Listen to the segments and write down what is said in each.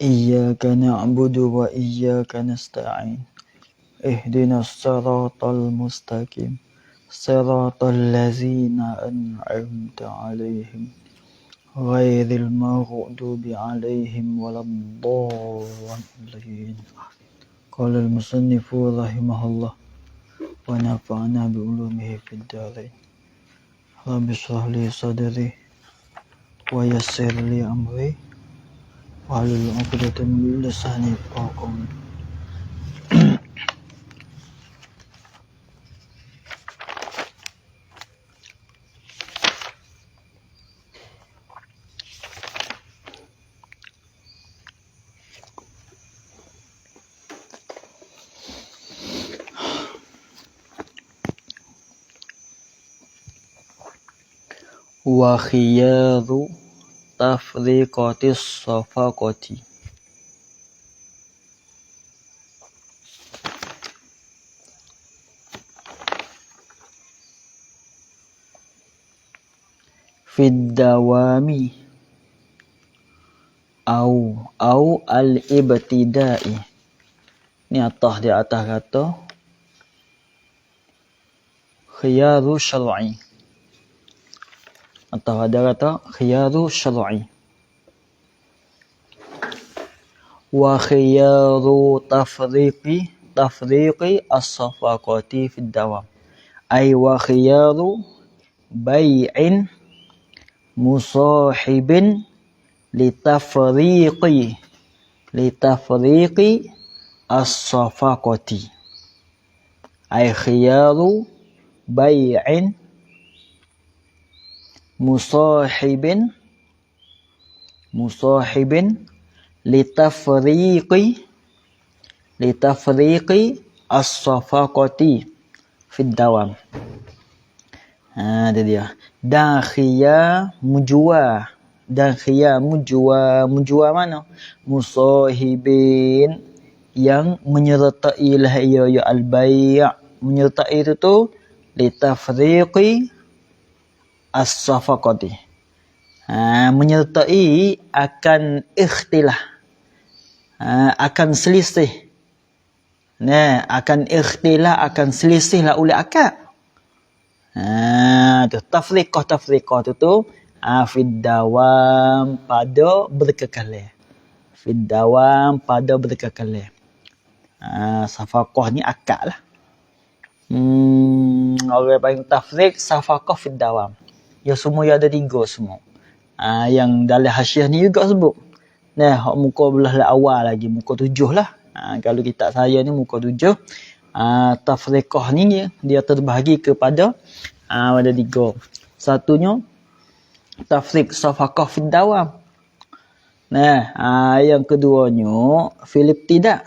إياك نعبد وإياك نستعين اهدنا الصراط المستقيم صراط الذين أنعمت عليهم غير المغضوب عليهم ولا الضالين. قال المصنف رحمه الله ونفعنا بعلومه في الدارين. رب اشرح لي صدري ويسر لي أمري wahlul 'uqdatam min lisani yafqahu qawli. Wa khiyaru tafriqatis safaqati fid dawami au al-ibtida'i. Ni atas di atas kata khiyaru syar'i. Atas ada kata khiyaru syar'i. Wa khiyaru tafriqi as-safaqati fid dawam. Ay wa khiyaru bai'in musahibin litafriqi as-safaqati. Ay khiyaru bai'in musahibin litafriqi as-safaqati fid dawam. Itu dia. Dan khiyar mujwa. Mujwa mana? Musahibin, yang menyertai lah ia al-bai'. Menyertai itu tu litafriqi as-safaqati. Menyertai akan ikhtilah. Akan selisih. Akan ikhtilah, akan selisih lah oleh akad. Tafriqah tu fid dawam, pada berkekalan. Fid dawam, pada berkekalan. Safaqah ni akad lah. Orang panggil tafriq, safaqah fid dawam. Ya semua ada tiga semua. Yang dalam hasyiah ni juga sebut. Hak muka belah awal lagi, muka 7 lah. Kalau kitab saya ni muka 7. Tafriqah ni dia terbahagi kepada ada 3. Satunya tafriq safaqah fid dawam. Yang keduanya fil ibtida'.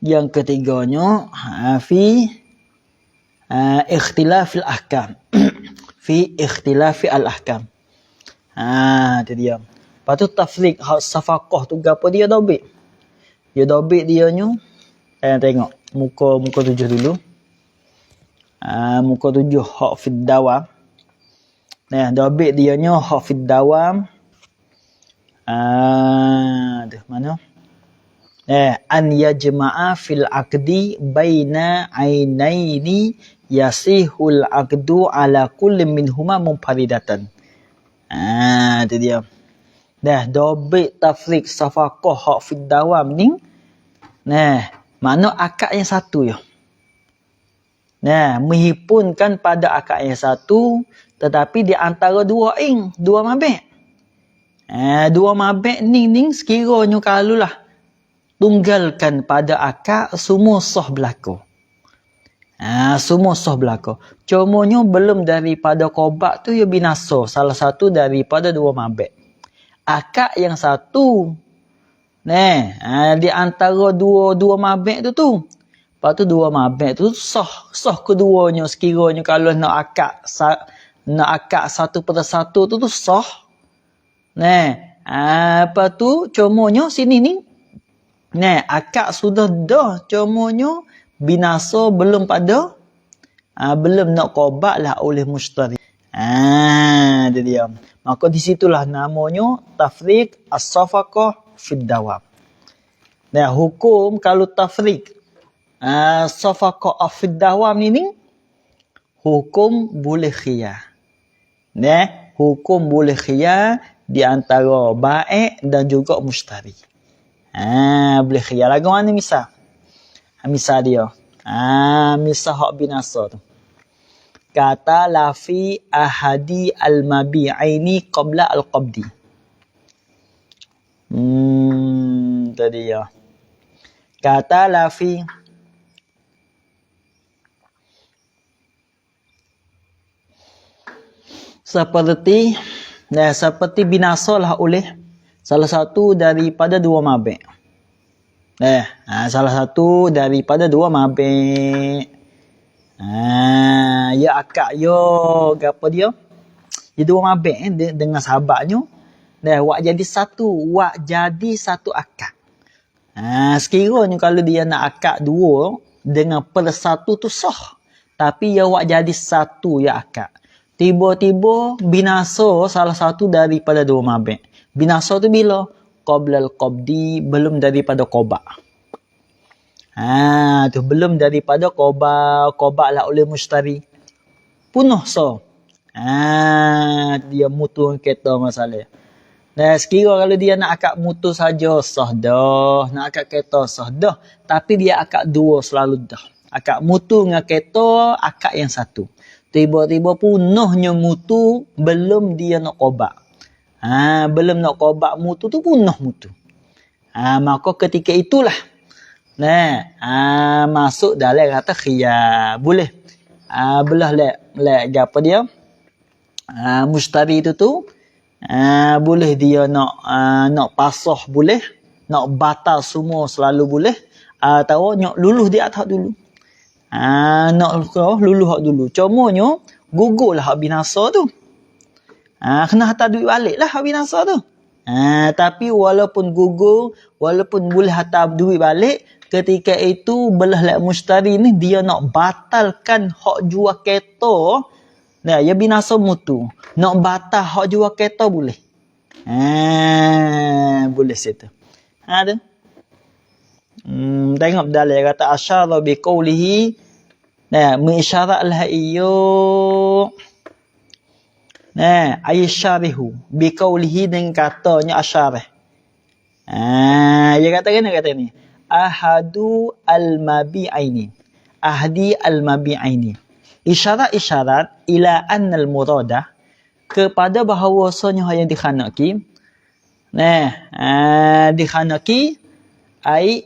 Yang ketiganya fi ikhtilafil ahkam. Fi ikhtilafi al-ahkam. Itu dia. Lepas tu tafriq safaqah tu gapo dia dobit? Dia dobit dia nyu. Tengok muka 7 dulu. Muka 7 hak fid dawam. Dobit dia nyu hak fid dawam. Mana? An yajma'a fil aqdi baina ainaini yasihul aqdu ala kulli minhuma munfaridatan. Itu dia. Dobit tafriq safaqah hak fid dawam ni. Makna akad yang satu ya. Menghipunkan pada akad yang satu, tetapi di antara dua mabek. Dua mabek ni sekiranya kalulah tunggalkan pada akad, semua sah berlaku. Semua sah berlaku. Cumanya belum daripada qobat tu ya binasa. Salah satu daripada dua mabek. Akad yang satu. Di antara dua mabek tu. Lepas tu dua mabek tu sah keduanya sekiranya kalau nak akad satu pada satu tu sah. Lepas tu cumanya sini ni. Akad sudah dah, cumanya binasa belum pada belum nak qobat lah oleh mushtari. Itu dia. Maka di situlah namanya tafriq as-safaqah fid dawam. Nah, hukum kalau tafriq safaqah fid dawam ni hukum boleh khiyar. Nah, hukum boleh khiyar di antara bai' dan juga mushtari. Boleh khiyar. Lagu mana misal? Misal dia. Misal hak binasa tu. Kata lafi ahadi al-mabi'aini qabla al-qabdi. Tadi ya. Kata lafi seperti binasalah oleh salah satu daripada dua mabi'. Salah satu daripada dua mabi'. Ya akak yo apa dia? Dia dua mabi' dengan sahabatnya. Wak jadi satu akak. Sekiranya kalau dia nak akak dua dengan persatu tu sah. Tapi ya wak jadi satu ya akak. Tiba-tiba binasa salah satu daripada dua mabi'. Binasa tu bila? Qablal qabdi, belum daripada qaba'. Tu belum daripada qaba' lah oleh mushtari. Punuh so. Dia mutu kereta masalah. Sekira kalau dia nak akad mutu saja sah dah, nak akad kereta sah dah, tapi dia akad dua selalu dah. Akad mutu dengan kereta akad yang satu. Tiba-tiba punuhnya mutu belum dia nak qaba'. Belum nak qaba' mutu tu punuh mutu. Maka ketika itulah masuk dalam kata khiyar. Boleh. Belah lek apa dia? Mushtari tu boleh dia nak pasah boleh, nak batal semua selalu boleh, atau nak luluh di atas dulu. Nak luluh hak dulu. Cumanya gugurlah hak binasa tu. Kena hantar duit balik lah hak binasa tu. Tapi walaupun gugur, walaupun boleh hantar duit balik, ketika itu belah lek mushtari ni dia nak batalkan hak jual kereta. Ya binasa mutu. Nak batal hak jual kereta boleh. Boleh situ. Tu. Tengok dalam kata asyara bi qawlihi. Mengisyarat lah iyo. Aisyarihu bi qawlihi dengan katanya asyarah. Dia kata ni. Ahadu al-mabi'aini. Ahdi al-mabi'aini. Isyarat-isyarat ila annal murada kepada bahawasanya yang dikhanaki. Dikhanaki ai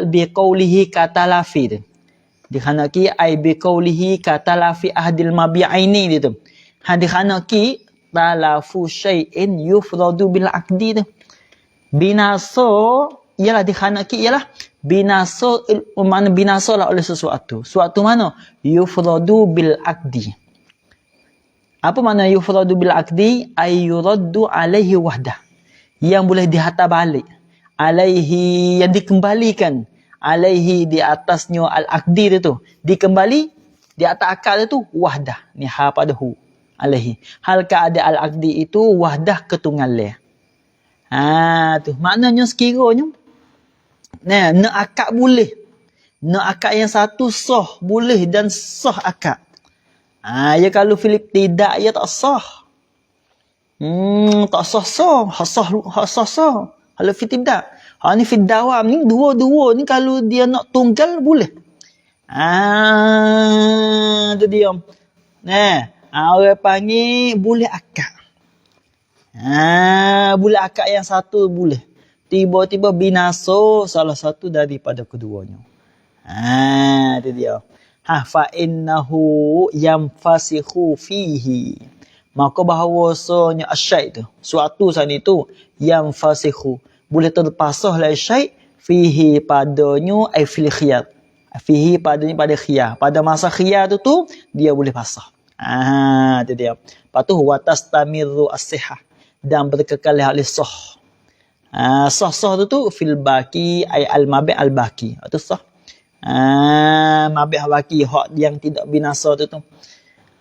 biqaulihi katalafi. Dikhanaki ai biqaulihi katalafi ahdil mabi'aini itu. Dikhanaki talafu syai'in yufradu bil aqdi tu. Binasa ialah dikhanaki ialah binasa, mana binasa lah oleh sesuatu. Suatu mana? Yufradu bil aqdi. Apa makna yufradu bil aqdi? Ay yuraddu alaihi wahdah. Yang boleh dihantar balik. Alaihi, yang dikembalikan. Alaihi, di atasnya al-aqdi itu. Dikembali, di atas akal itu wahdah. Ni ha pada hu. Alaihi. Hal keadaan al-aqdi itu wahdah ketunggalan. Tu. Maknanya sekiranya nak akad boleh. Nak akad yang satu sah boleh dan sah akad. Ya kalau Filip tidak, ya tak sah. Tak sah. Sah. Kalau Filip tidak. Ni Filip dawam ni dua-dua ni kalau dia nak tunggal boleh. Tu dia. Orang panggil boleh akad. Boleh akad yang satu boleh. Tiba-tiba binasa salah satu daripada keduanya. Itu dia. Fa innahu yanfasikhu fihi. Maka bahawasanya asyai' tu, suatu saat itu yanfasikhu, boleh terpasah lah syai' fihi padanya ai fil khiyar. Fihi padanya pada khiyar. Pada masa khiyar tu dia boleh pasah. Itu dia. Patuh wa tastamiru as-sihah, dan berkekal oleh sah. Sah tu fil baki ay al-mabi' al-baki. Itu sah. Mabi' al-baki, hak yang tidak binasa tu.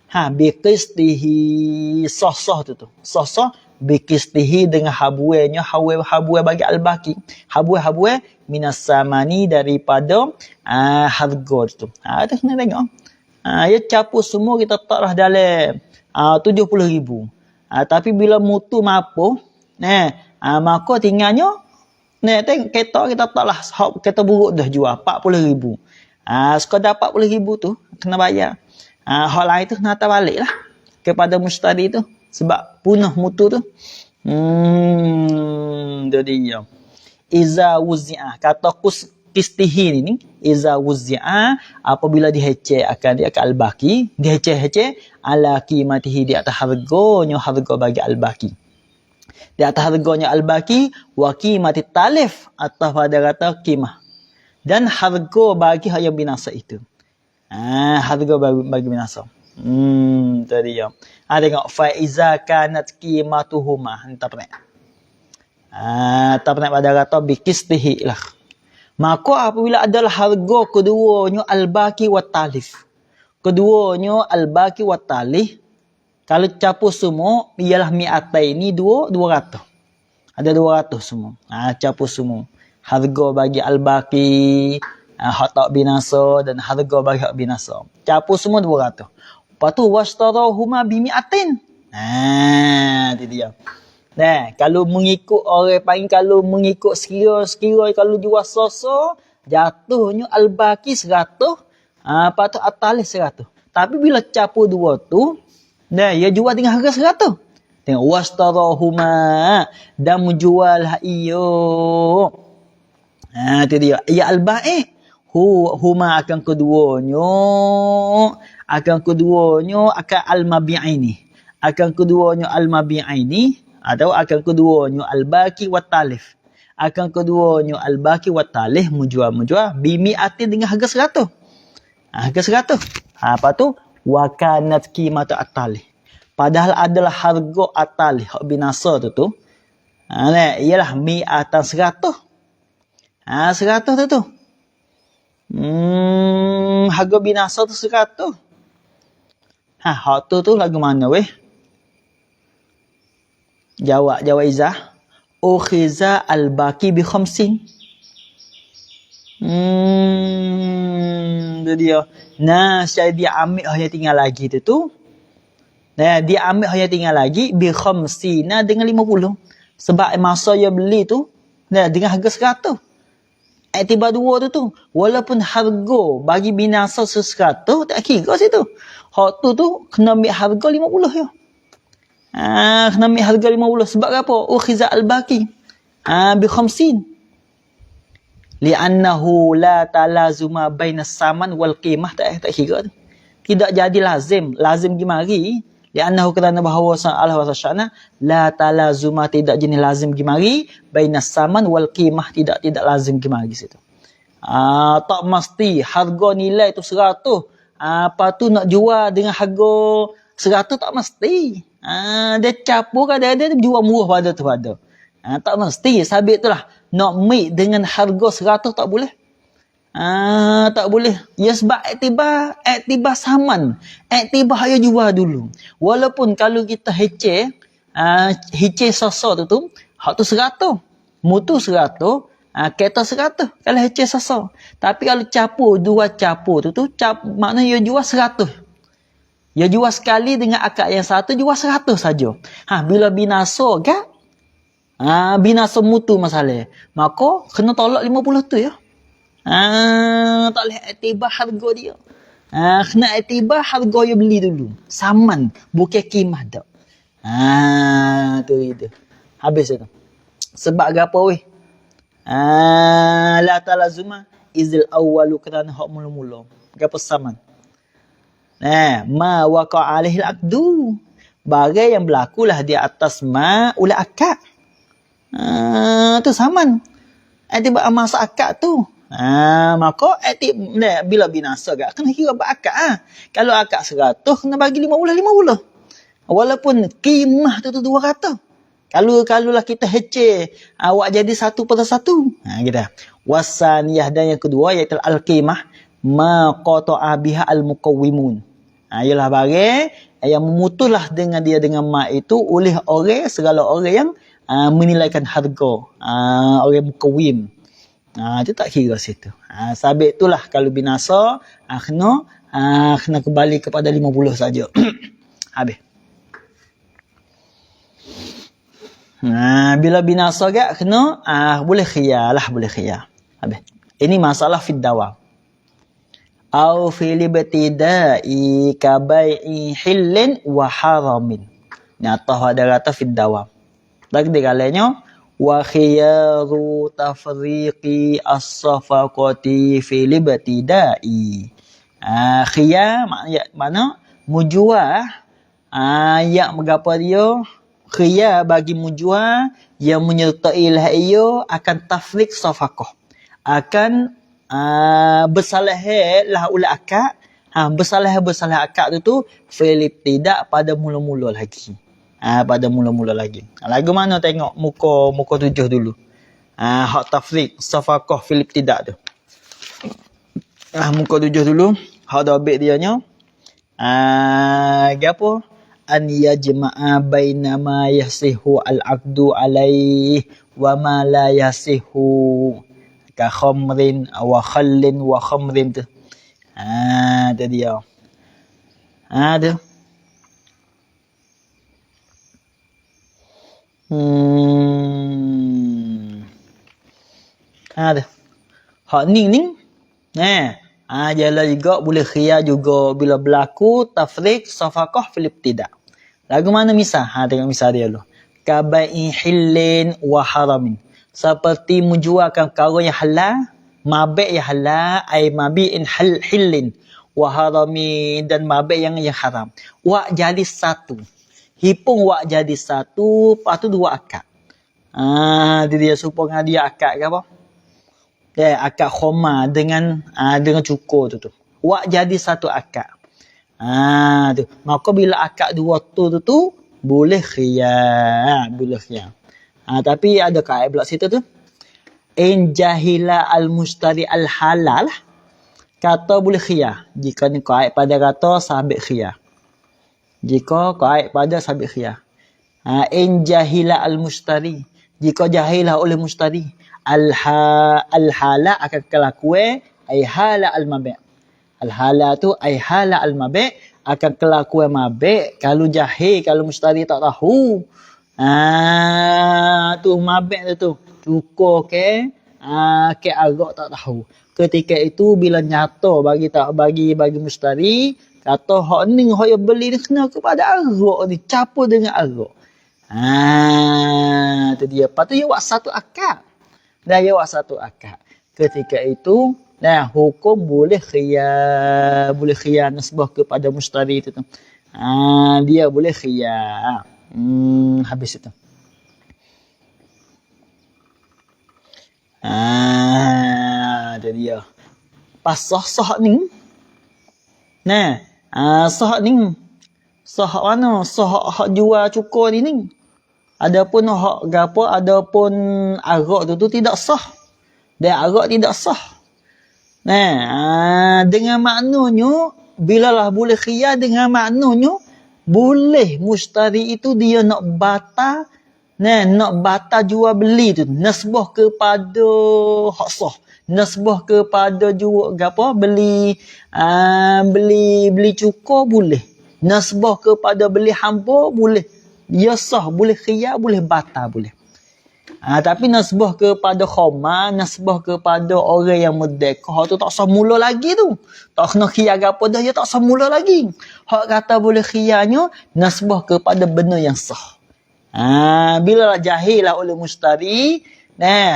Bi qistihi sah tu. Sah bikistihi dengan habuenya habue bagi al-baqi. Habue minas samani daripada harga tu. Tu kena tengok. Ya capur semua kita taklah dalam 70,000. Tapi bila mutu mampu, maka tinggalnya tengok kereta kita taklah kereta buruk dah jual 40,000. Sekadar 40,000 tu kena bayar. Hal lain tu kena hantar balik lah kepada mustari tu sebab punah mutu tu. Jadi ya. Iza wuzi'ah kata kistihi ni iza wuzi'ah apabila dihecek akan dia ke al-baqi, dihecek ala qimatihi di atas harga bagi al-baqi. Di atas harganya al-baqi wa qimati talif atau pada kata qimah. Dan harga bagi yang binasa itu. Harga bagi binasa. Tadi ya. Tengok fa iza kanat qimatuhuma. Entah pernah. Tak pernah pada kata bikistihi lah. Maka apabila adalah harga keduanya al-baqi wa talif. Keduanya al-baqi wa talif. Kalau capur semua ialah mi'ataini 200. Ada 200 semua. Capur semua. Harga bagi al-baqi, hak tak binasa dan harga bagi hak binasa. Capur semua 200. Lepas tu wastarahuma bimi'atin. Itu dia. Kalau mengikut orang panggil, kalau mengikut sekira kalau jual soso, jatuhnya al-baqi 100, lepas tu at-talif 100. Tapi bila capur dua tu, ia jual dengan harga 100. Tengok wastarahuma dan menjual iyo. Itu dia. Ya al-ba'i huma akan keduanya akan al-mabi'ini. Akan keduanya al-mabi'ini atau akan keduanya al-baqi wa talif. Akan keduanya al-baqi wa talif menjual bimi'atin dengan harga 100. Harga 100. Apa tu? Wa kanat qimatu at-talif. Padahal adalah harga at-talif hak binasa tu. Ialah mi'atan 100. 100 tu. Harga binasa tu 100. Hak tu lagu mana weh? Jawab Izzah. Ukhiza al-baqi bi 50. Itu dia. Saya dia ambil hanya tinggal lagi tu. Dia ambil hanya tinggal lagi bi 50 dengan 50. Sebab masa dia beli tu dengan harga 100. Iktibar dua tu. Walaupun harga bagi binasa 100 tak kira situ. Hak tu kena ambil harga 50 ya. Kena ambil harga 50 sebab apa? Ukhiza al-baqi bi 50. Li'annahu la talazuma bainas saman wal qimah tak kira tu. Tidak jadi lazim gimari. Li'annahu kerana bahawa Allah wa sya'na la talazuma tidak jenis lazim gimari bainas saman wal qimah tidak lazim gimari situ. Tak mesti harga nilai tu 100. Apa tu nak jual dengan harga 100 tak mesti. Dia capur kan dia jual murah pada tu pada. Tak mesti. Sabit tu lah. Nak make dengan harga 100 tak boleh. Tak boleh. Ya sebab iktibar saman. Iktibar yang jual dulu. Walaupun kalau kita hece sasa tu, hak tu 100. Mutu 100. Kereta 100. Kalau hece sasa. Tapi kalau capur, dua capur tu, maknanya dia jual 100. Dia jual sekali dengan akad yang satu, jual 100 saja. Bila binasa kan? Binasa mutu masalah. Maka kena tolak 50 tu ya. Tak boleh iktibar harga dia. Kena iktibar harga yang beli dulu. Saman. Bukan kimah tak. Tu. Habis itu. Sebab apa weh? La talazuma izil awwalu kerana hak mula-mula. Apa saman? Ma waqa alaihi al-aqdu. Bagai yang berlakulah di atas ma ula akad. Tu saman. Iktibar masa akad tu. Maka bila binasa gak kena kira berakad. Kalau akad 100 kena bagi 50. Walaupun kimah tu 200. Kalau lah kita hece awak jadi 1/1. Gitu. Wasaniyah dan yang kedua iaitu al-qimah ma qata'a biha al-muqawwimun. Ialah barang yang memutuslah dengan dia dengan mak itu oleh orang, segala orang yang menilaikan harga. Orang mukawim. Itu tak kira situ. Sabit itulah kalau binasa, kena kembali kepada 50 saja. Habis. Bila binasa gak kena boleh khiyar lah, boleh khiyar. Habis. Ini masalah fid dawam. Au fil ibtida'i ka bai'i hillin wa haramin. Ni atas ada kata fid dawam. Lagi digalanya wa khiyaru tafriqi as-safaqati fil ibtida'i. Khiyar mana mujuah yang mengapa dia khiyar bagi mujuah yang menyertai lah ia akan tafriq safaqah, akan bersalah lah ulah akad. Bersalah akad tu fil ibtida' pada mula-mula lagi. Pada mula-mula lagi. Lagu mana tengok muka 7 dulu. Hak tafriq safaqah fil ibtida' tu. Muka 7 dulu. Hak dabit dia nya. Gapo? An yajma'a baina ma yasihu al-aqdu alaih wa ma la yasihu ka khamrin wa khallin wa khamrin tu. Tu dia. Tu. Tu. Hak ning. Jala juga boleh khiyar juga bila berlaku tafriq safaqah fil ibtida'. Lagu mana misal? Tengok misal dia dulu. Kabai hillin wa haramin. Seperti menjualkan perkara yang halal, mabi' yang halal, ai mabi'in hillin wa haramin, dan mabi' yang haram. Wak jadi satu. Hipung wak jadi satu, lepas tu 2 akad. Dia supaya dia akad ke apa? Akad khoma dengan cukur tu. Wak jadi satu akad. Tu. Maka bila akad 2 tu boleh khiyar, tapi ada kaedah pula situ tu. In jahila al-mustari al-halal, kata boleh khiyar. Jika ni kaedah pada kata sabit khiyar. Jika kaedah pada sabit khiyar. In jahila al-mustari, jika jahilah oleh mustari, al-hala akan kelakuan ai hala al-mabi'. Al-hala tu ai hala al-mabi', akan kelakuan mabi'. Kalau jahil, kalau mustari tak tahu, tu mabi' tu cukur ke agak tak tahu. Ketika itu bila nyata bagi mustari, kata hak ni hak yang beli ni kena kepada agak ni, campur dengan agak. Tu dia. Lepas tu dia buat satu akad. Ketika itu hukum boleh khiyar nasbah kepada mustari itu tu. Dia boleh khiyar. Habis itu. Itu dia. Pas sah ni. Sah ni. Sah mana? Sah hak jual cukur ni. Adapun hak gapo, adapun arak tu tidak sah. Dan arak tidak sah. Dengan maknanya bilalah boleh khiyar, dengan maknanya boleh mustari itu dia nak batal, nak batal jual beli tu, nasbah kepada hak sah, nasbah kepada jual gapo, beli cukur boleh, nasbah kepada beli hamba boleh. Dia sah, boleh khiyar, boleh batal, boleh. Tapi nasbah kepada khoma, nasbah kepada orang yang merdeka, tu tak sah mula lagi tu. Tak kena khiyar apa dah, dia tak sah mula lagi. Hak kata boleh khiyarnya, nasbah kepada benda yang sah. Bila lah jahil lah oleh mustari,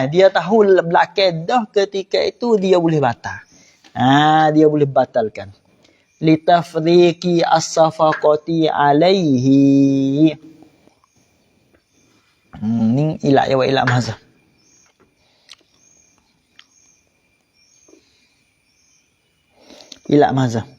dia tahu belakang dah, ketika itu dia boleh batal. Dia boleh batalkan. Litafriqi as-safaqati alaihi. Ni ilak ya wa ilak mazhab. Ilak mazhab.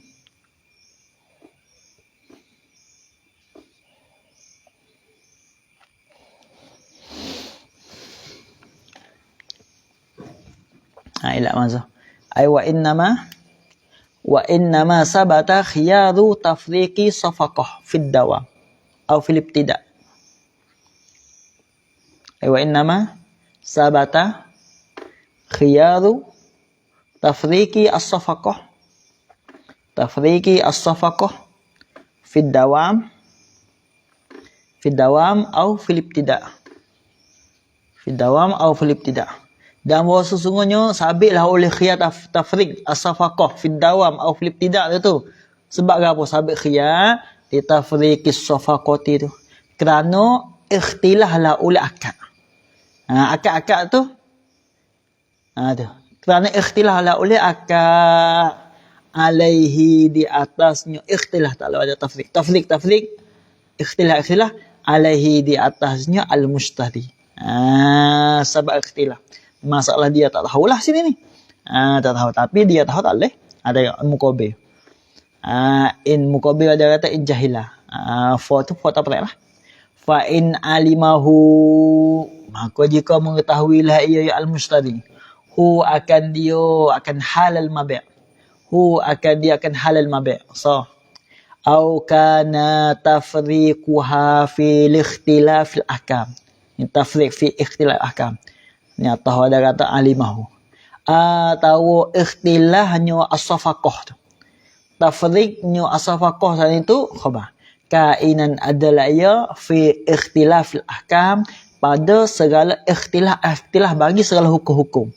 Ilak mazhab. Ai wa innama Wa innama sabata khiyaru tafriqi safaqah fid dawam atau fil ibtida. Wa innama sabata khiyaru tafriqi as-safaqah fid dawam atau fil ibtida. Dan bahawa sesungguhnya sabitlah oleh khiyar tafriq as-safaqah fid dawam atau fil ibtida tu. Sebab apa sabit khiyar di tafriqis safaqati tu? Kerana ikhtilah lah oleh akad. Akad-akad tu tu. Kerana ikhtilah lah oleh akad alaihi di atasnya ikhtilah tak ada tafriq ikhtilah alaihi di atasnya al-mushtari. Sebab ikhtilah. Masalah dia tak tahulah sini ni. Tak tahu. Tapi dia tahu tak boleh. Ada muqabil. In muqabil ada kata in jahilah. For tu for tak boleh lah. Fa in alimahu. Maka jika mengetahuilah ia al-mushtari. Akan halal mabi'. Akan halal mabi'. So. Au kana tafriquha fil ikhtilafil ahkam. Tafriq fi ikhtilaf ahkam. Ni atau ada kata alimahu. Atau ikhtilahnya as-safaqah tu. Tafriqnya as-safaqah tadi tu khabar. Kainan adalah ia fi ikhtilafil ahkam pada segala ikhtilah bagi segala hukum-hukum.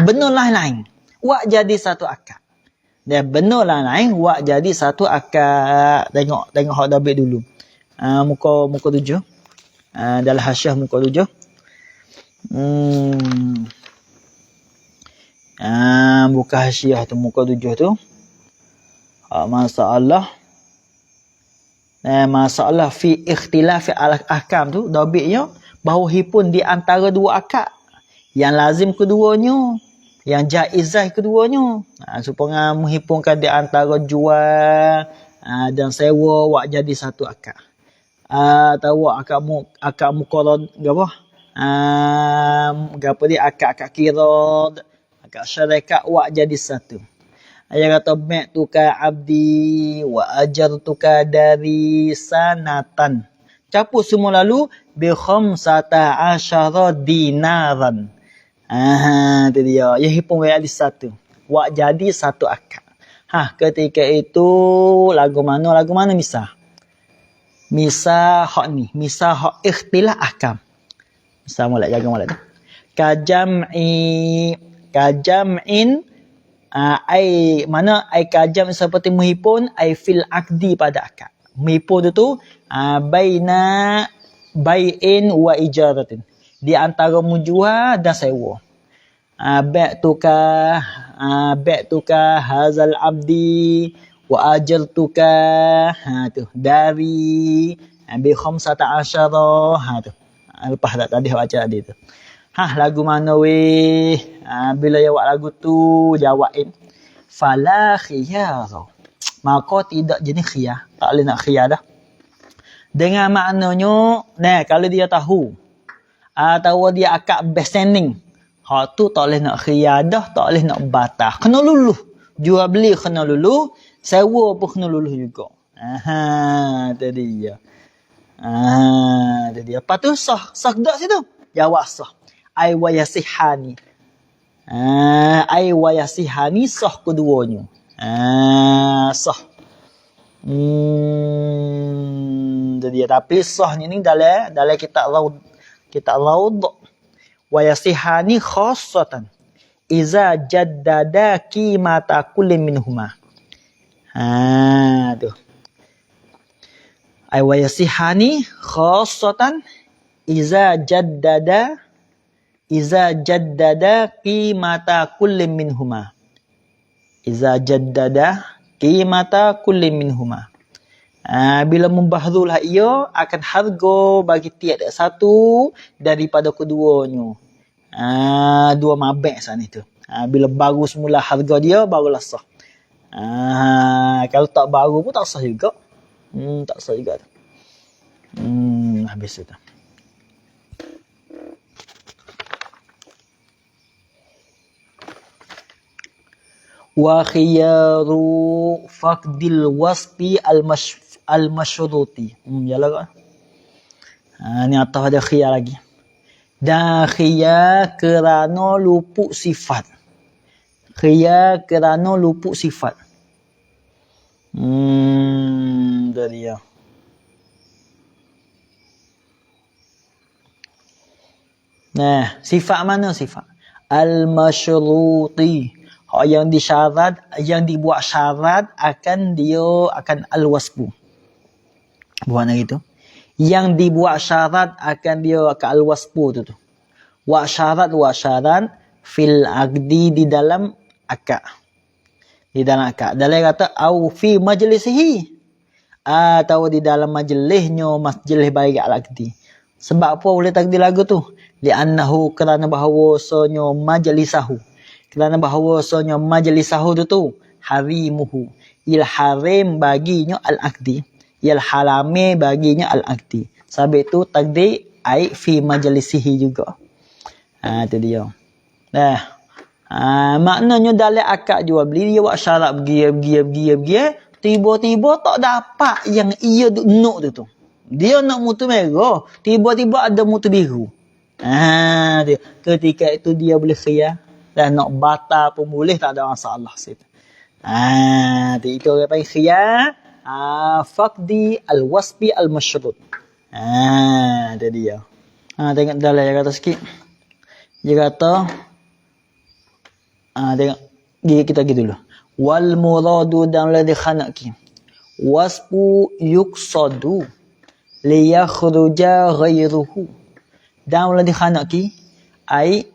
Benar lain. Wak jadi satu akad. Dan benar lain wak jadi satu akad. Tengok hak David dulu. Muka 7. Dalam hasyiah muka 7. Buka hasyiah tu muka 7 tu. Masalah fi ikhtilaf al-ahkam tu dabitnya bahawa hipun di antara dua akad yang lazim keduanya, yang jaizah keduanya. Supaya menghipunkan di antara jual dan sewa wak jadi satu akad. Atau akad muqarrad apa? Apa dia akad kirad, akad syarikat wak jadi satu. Ayat kata bi'tuka abdi wa ajartuka dari sanatan. Caput semua lalu bi khamsata asyara dinaran. Itu dia. Ya hipung jadi satu. Wak jadi satu akad. Ketika itu lagu mana misal? Misal hak ni, misal hak ikhtilah ahkam. Misal molek jaga molek tu. Kajam'in kajam seperti menghipun fil akdi pada akad. Menghipun tu bai'in wa ijaratin. Di antara menjual dan sewa. Ba'tuka hazal abdi wa ajartuka dari bi khamsata asyara tu. Lepas tak tadi baca tadi tu. Lagu mana weh? Bila jawab lagu tu jawabin fala khiyar. Maka tidak jenis khiyar. Tak boleh nak khiyar dah. Dengan maknanya, kalau dia tahu atau dia akad best standing, hak tu tak boleh nak khiyar dah, tak boleh nak batal. Kena luluh. Jual beli kena luluh, sewa pun kena luluh juga. Tu dia. Lepas tu sah dak situ. Jawab sah. Ai wa yasihani. Sah keduanya. Sah. Dia tapi sah ni dalam kitab laud wa yasihani khassatan iza jaddada qimata kulli minhuma. Tu. Ai wa yasihani khassatan iza jaddada qimata kulli minhuma. Iza jaddada qimata kulli minhuma. Bila membaharulah ia akan harga bagi tiap satu daripada keduanya. Dua mabek sana itu. Bila baru semula harga dia barulah sah. Kalau tak baru pun tak sah juga. Tak sah juga. Habis itu. Wa khiyaru faqdil wasfi al-masyruti. Jalan kan? Ni atas ada khiyar lagi. Dan khiyar kerana luput sifat. Khiyar kerana luput sifat. Dah dia. Nah, sifat mana sifat? Al-masyruti. Hak yang disyarat, yang dibuat syarat akan dia akan al-wasbu. Buat gitu. Yang dibuat syarat akan dia akan al-wasbu tu. Wa syarat fil aqdi di dalam akad. Di dalam akad. Dalam kata au fi majlisihi. Atau di dalam majlisnya, majlis baik al-aqdi. Sebab apa boleh takdir lagu tu? Li'annahu kerana bahawasanya majlisahu. Kerana bahawasanya majlisahu tu harimuhu. Il harim baginya al-aqdi. Il halame baginya al-aqdi. Sebab itu takdir ai fi majlisihi juga. Itu dia. Dah. Maknanya dalam akad jual beli dia buat syarat pergi. Tiba-tiba tak dapat yang ia nak tu. Dia nak mutu merah. Tiba-tiba ada mutu biru. Dia. Ketika itu dia boleh khiyar. Dan nak batal pun boleh, tak ada masalah. Itu orang panggil khiyar. Faqdi al-wasfi al-masyrut. Itu dia. Tengok dalam dia kata sikit. Dia kata, tengok, kita gitu dulu. Wal muradu dalam ladhi khanaki. Wasfu yuqsadu liyakhruja ghairuhu. Dalam ladhi khanaki. Ay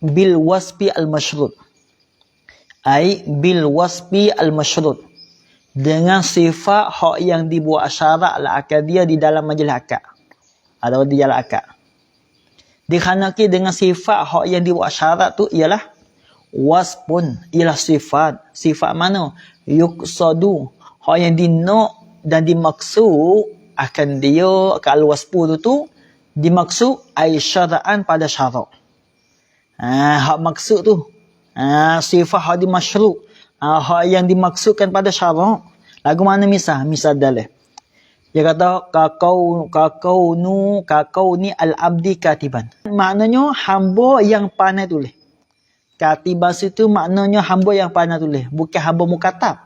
bil wasfi al-masyrut. Ay bil wasfi al-masyrut. Dengan sifat hak yang dibuat syarat al-akad dia di dalam majlis akad. Atau di dalam akad. Dikhanaki dengan sifat hak yang dibuat syarat tu ialah wasfun, ialah sifat. Sifat mana? Yuqsadu. Hak yang dinok dan dimaksud akan dia, kalau wasfu tu dimaksud ay syara'an pada syarat. Hak maksud tu. Sifat hak dimasyru'. Hak yang dimaksudkan pada syarak. Lagu mana misal? Misal dalam. Dia kata kakauni al-abdi katiban. Maknanya hamba yang pandai tulis. Katiban itu maknanya hamba yang pandai tulis. Bukan hamba mukatab.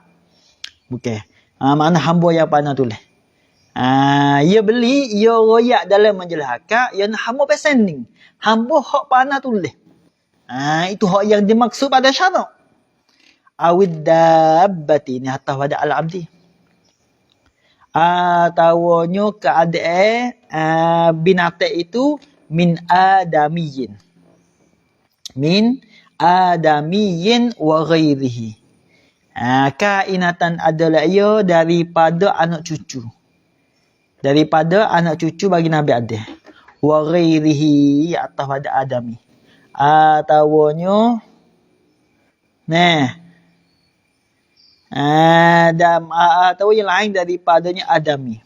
Bukan. Makna hamba yang pandai tulis. Ia beli, ia royak dalam majlis akad, ia hamba pesending. Hamba hak pandai tulis. Itu hak yang dimaksud pada syarak. Awid dabbati ni hatta pada al-abdi. Tawanya keadaan binatang itu min adamiyin. Min adamiyin wa ghairihi. Kainatan adalah ia daripada anak cucu. Daripada anak cucu bagi Nabi Adam. Wa ghairihi atas pada adami. Tawanya Adam atau yang lain daripadanya adami.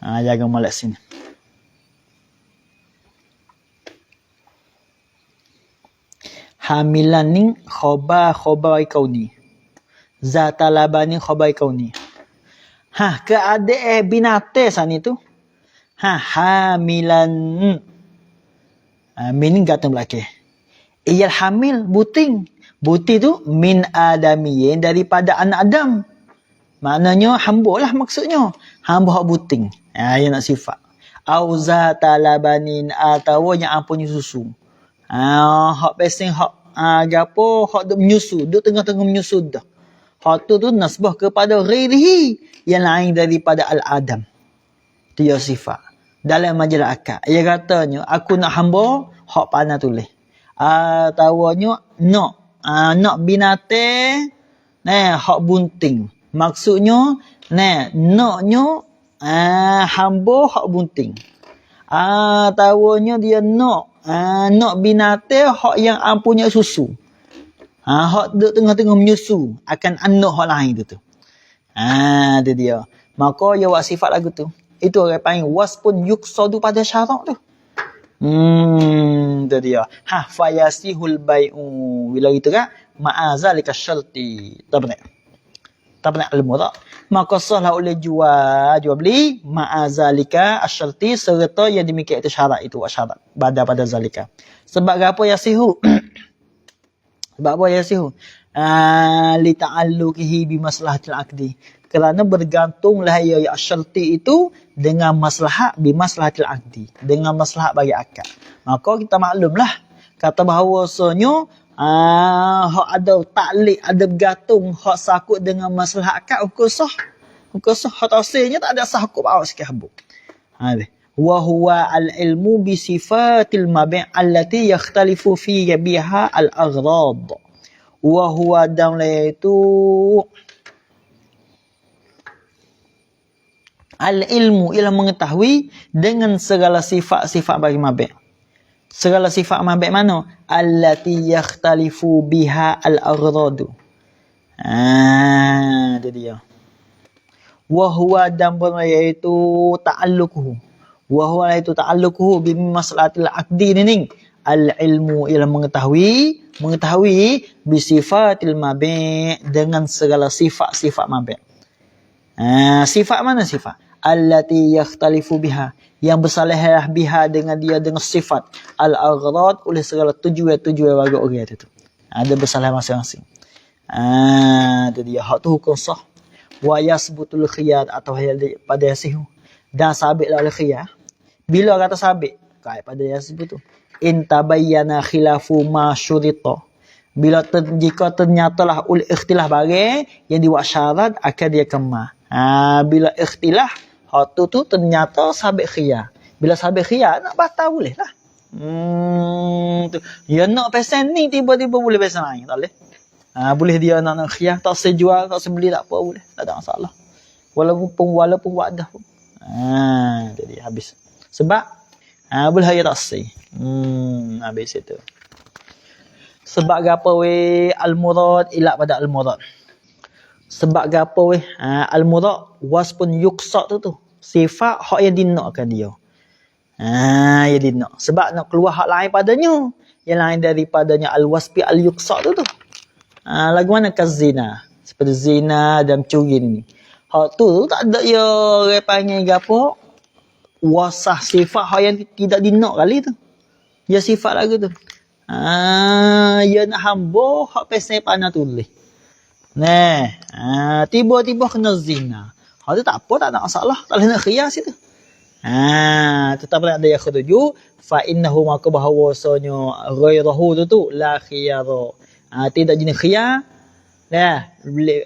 Jaga molek sini. Hamilan ni khobar kauni. Zatalabani khobar kauni. Keadaan binatang sana tu. Hamilan. Min kata belakang. Iyal hamil, buting. Buting tu min adamiyin daripada anak Adam. Maknanya hamba lah maksudnya. Hamba hak buting. Yang nak sifat. Auza talabanin atau yang ampunya susu. Hak pesing hak gapo hak duk menyusu, duk tengah-tengah menyusu dah. Hak tu nasbah kepada ghairihi yang lain daripada al-Adam. Dia sifat. Dalam majalah akad. Ia katanya aku nak hamba hak pandai tulis. Tawanya nak binatang hak bunting. Maksudnya naknya hamba hak bunting. Tawanya dia nak binatang hak yang ampunya susu. Hak duk tengah-tengah menyusu akan anak hak lain tu. Itu dia. Maka dia buat sifat lagu tu. Itu orang panggil wasfun yuqsadu pada syarak tu. Itu dia. Fayasihul bai'u. Bila gitu kan, ma'azalika syarti. Tabna al-murad. Maka sahlah oleh jual beli ma'azalika asyarti serta yang demikian itu syarat itu syarat pada zalika. Sebab apa yasihu? Sebab apa yasihu? Li ta'alluqihi bi maslahatil aqdi. Kerana bergantunglah ya asyarti itu dengan maslahat bi maslahatil aqdi, dengan maslahat bagi akad. Maka kita maklumlah kata bahawasanya hak ada ta'liq, ada bergantung hak sakut dengan masalah akad hukum sah hak tafsirnya tak ada sakut awak sikit habuk. Wa huwa al-ilmu bi sifatil mabi' allati yakhtalifu fi biha al-aghrad. Wa huwa dan itu al-ilmu ialah mengetahui dengan segala sifat-sifat bagi mabi'. Segala sifat mabi' mana? Allati yakhtalifu biha al-aghradu. Itu dia. Wa huwa dan iaitu ta'alluquhu. Wa huwa iaitu ta'alluquhu bi maslahatil aqdi ni. Al-ilmu ialah mengetahui bi sifatil mabi' dengan segala sifat-sifat mabi'. Sifat mana sifat? Allati yakhtalifu biha, yang bersalah biha dengan dia dengan sifat al-aghrad oleh segala tujuan bagi orang itu. Ada bersalah masing-masing. Itu dia hak tu hukum sah. Wa yasbutul khiyar atau pada yasihu dan sabitlah oleh khiyar. Bila kata sabit kai pada yasbut tu in tabayyana khilafu ma syurita. Bila jika ternyatalah ul ikhtilaf barang yang dibuat syarat akan dia kemah. Bila ikhtilaf hak tu ternyata sabit khiyar. Bila sabit khiyar nak batal boleh lah. Ya nak pesen ni tiba-tiba boleh pesen lain tak boleh. Boleh dia nak khiyar tak sejual tak sebeli tak apa boleh. Tak ada masalah. Walaupun wadah pun. Jadi habis. Sebab boleh dia tak sih. Habis itu. Sebab apa al-murad ilak pada al-murad. Sebab apa al-murad waspun yuqsad tu. Sifat hak yang dinakkan dia. Yang dinak. Sebab nak keluar hak lain padanya. Yang lain daripadanya al-waspi al-yuqsad tu. Lagu mana zina. Seperti zina dan curi ni. Hak tu tak ada ya orang panggil gapo. Wasah sifat hak yang tidak dinak kali tu. Ya sifat lagu tu. Ya nak hamba hak pesai panah tulis. Tiba-tiba kena zina. Hak tu tak apa, tak ada masalah. Tak boleh nak khiyar situ. Tetap ada yang ketujuh. Fa innahu maka bahawasanya ghairahu tu la khiyara. Tidak jenis khiyar.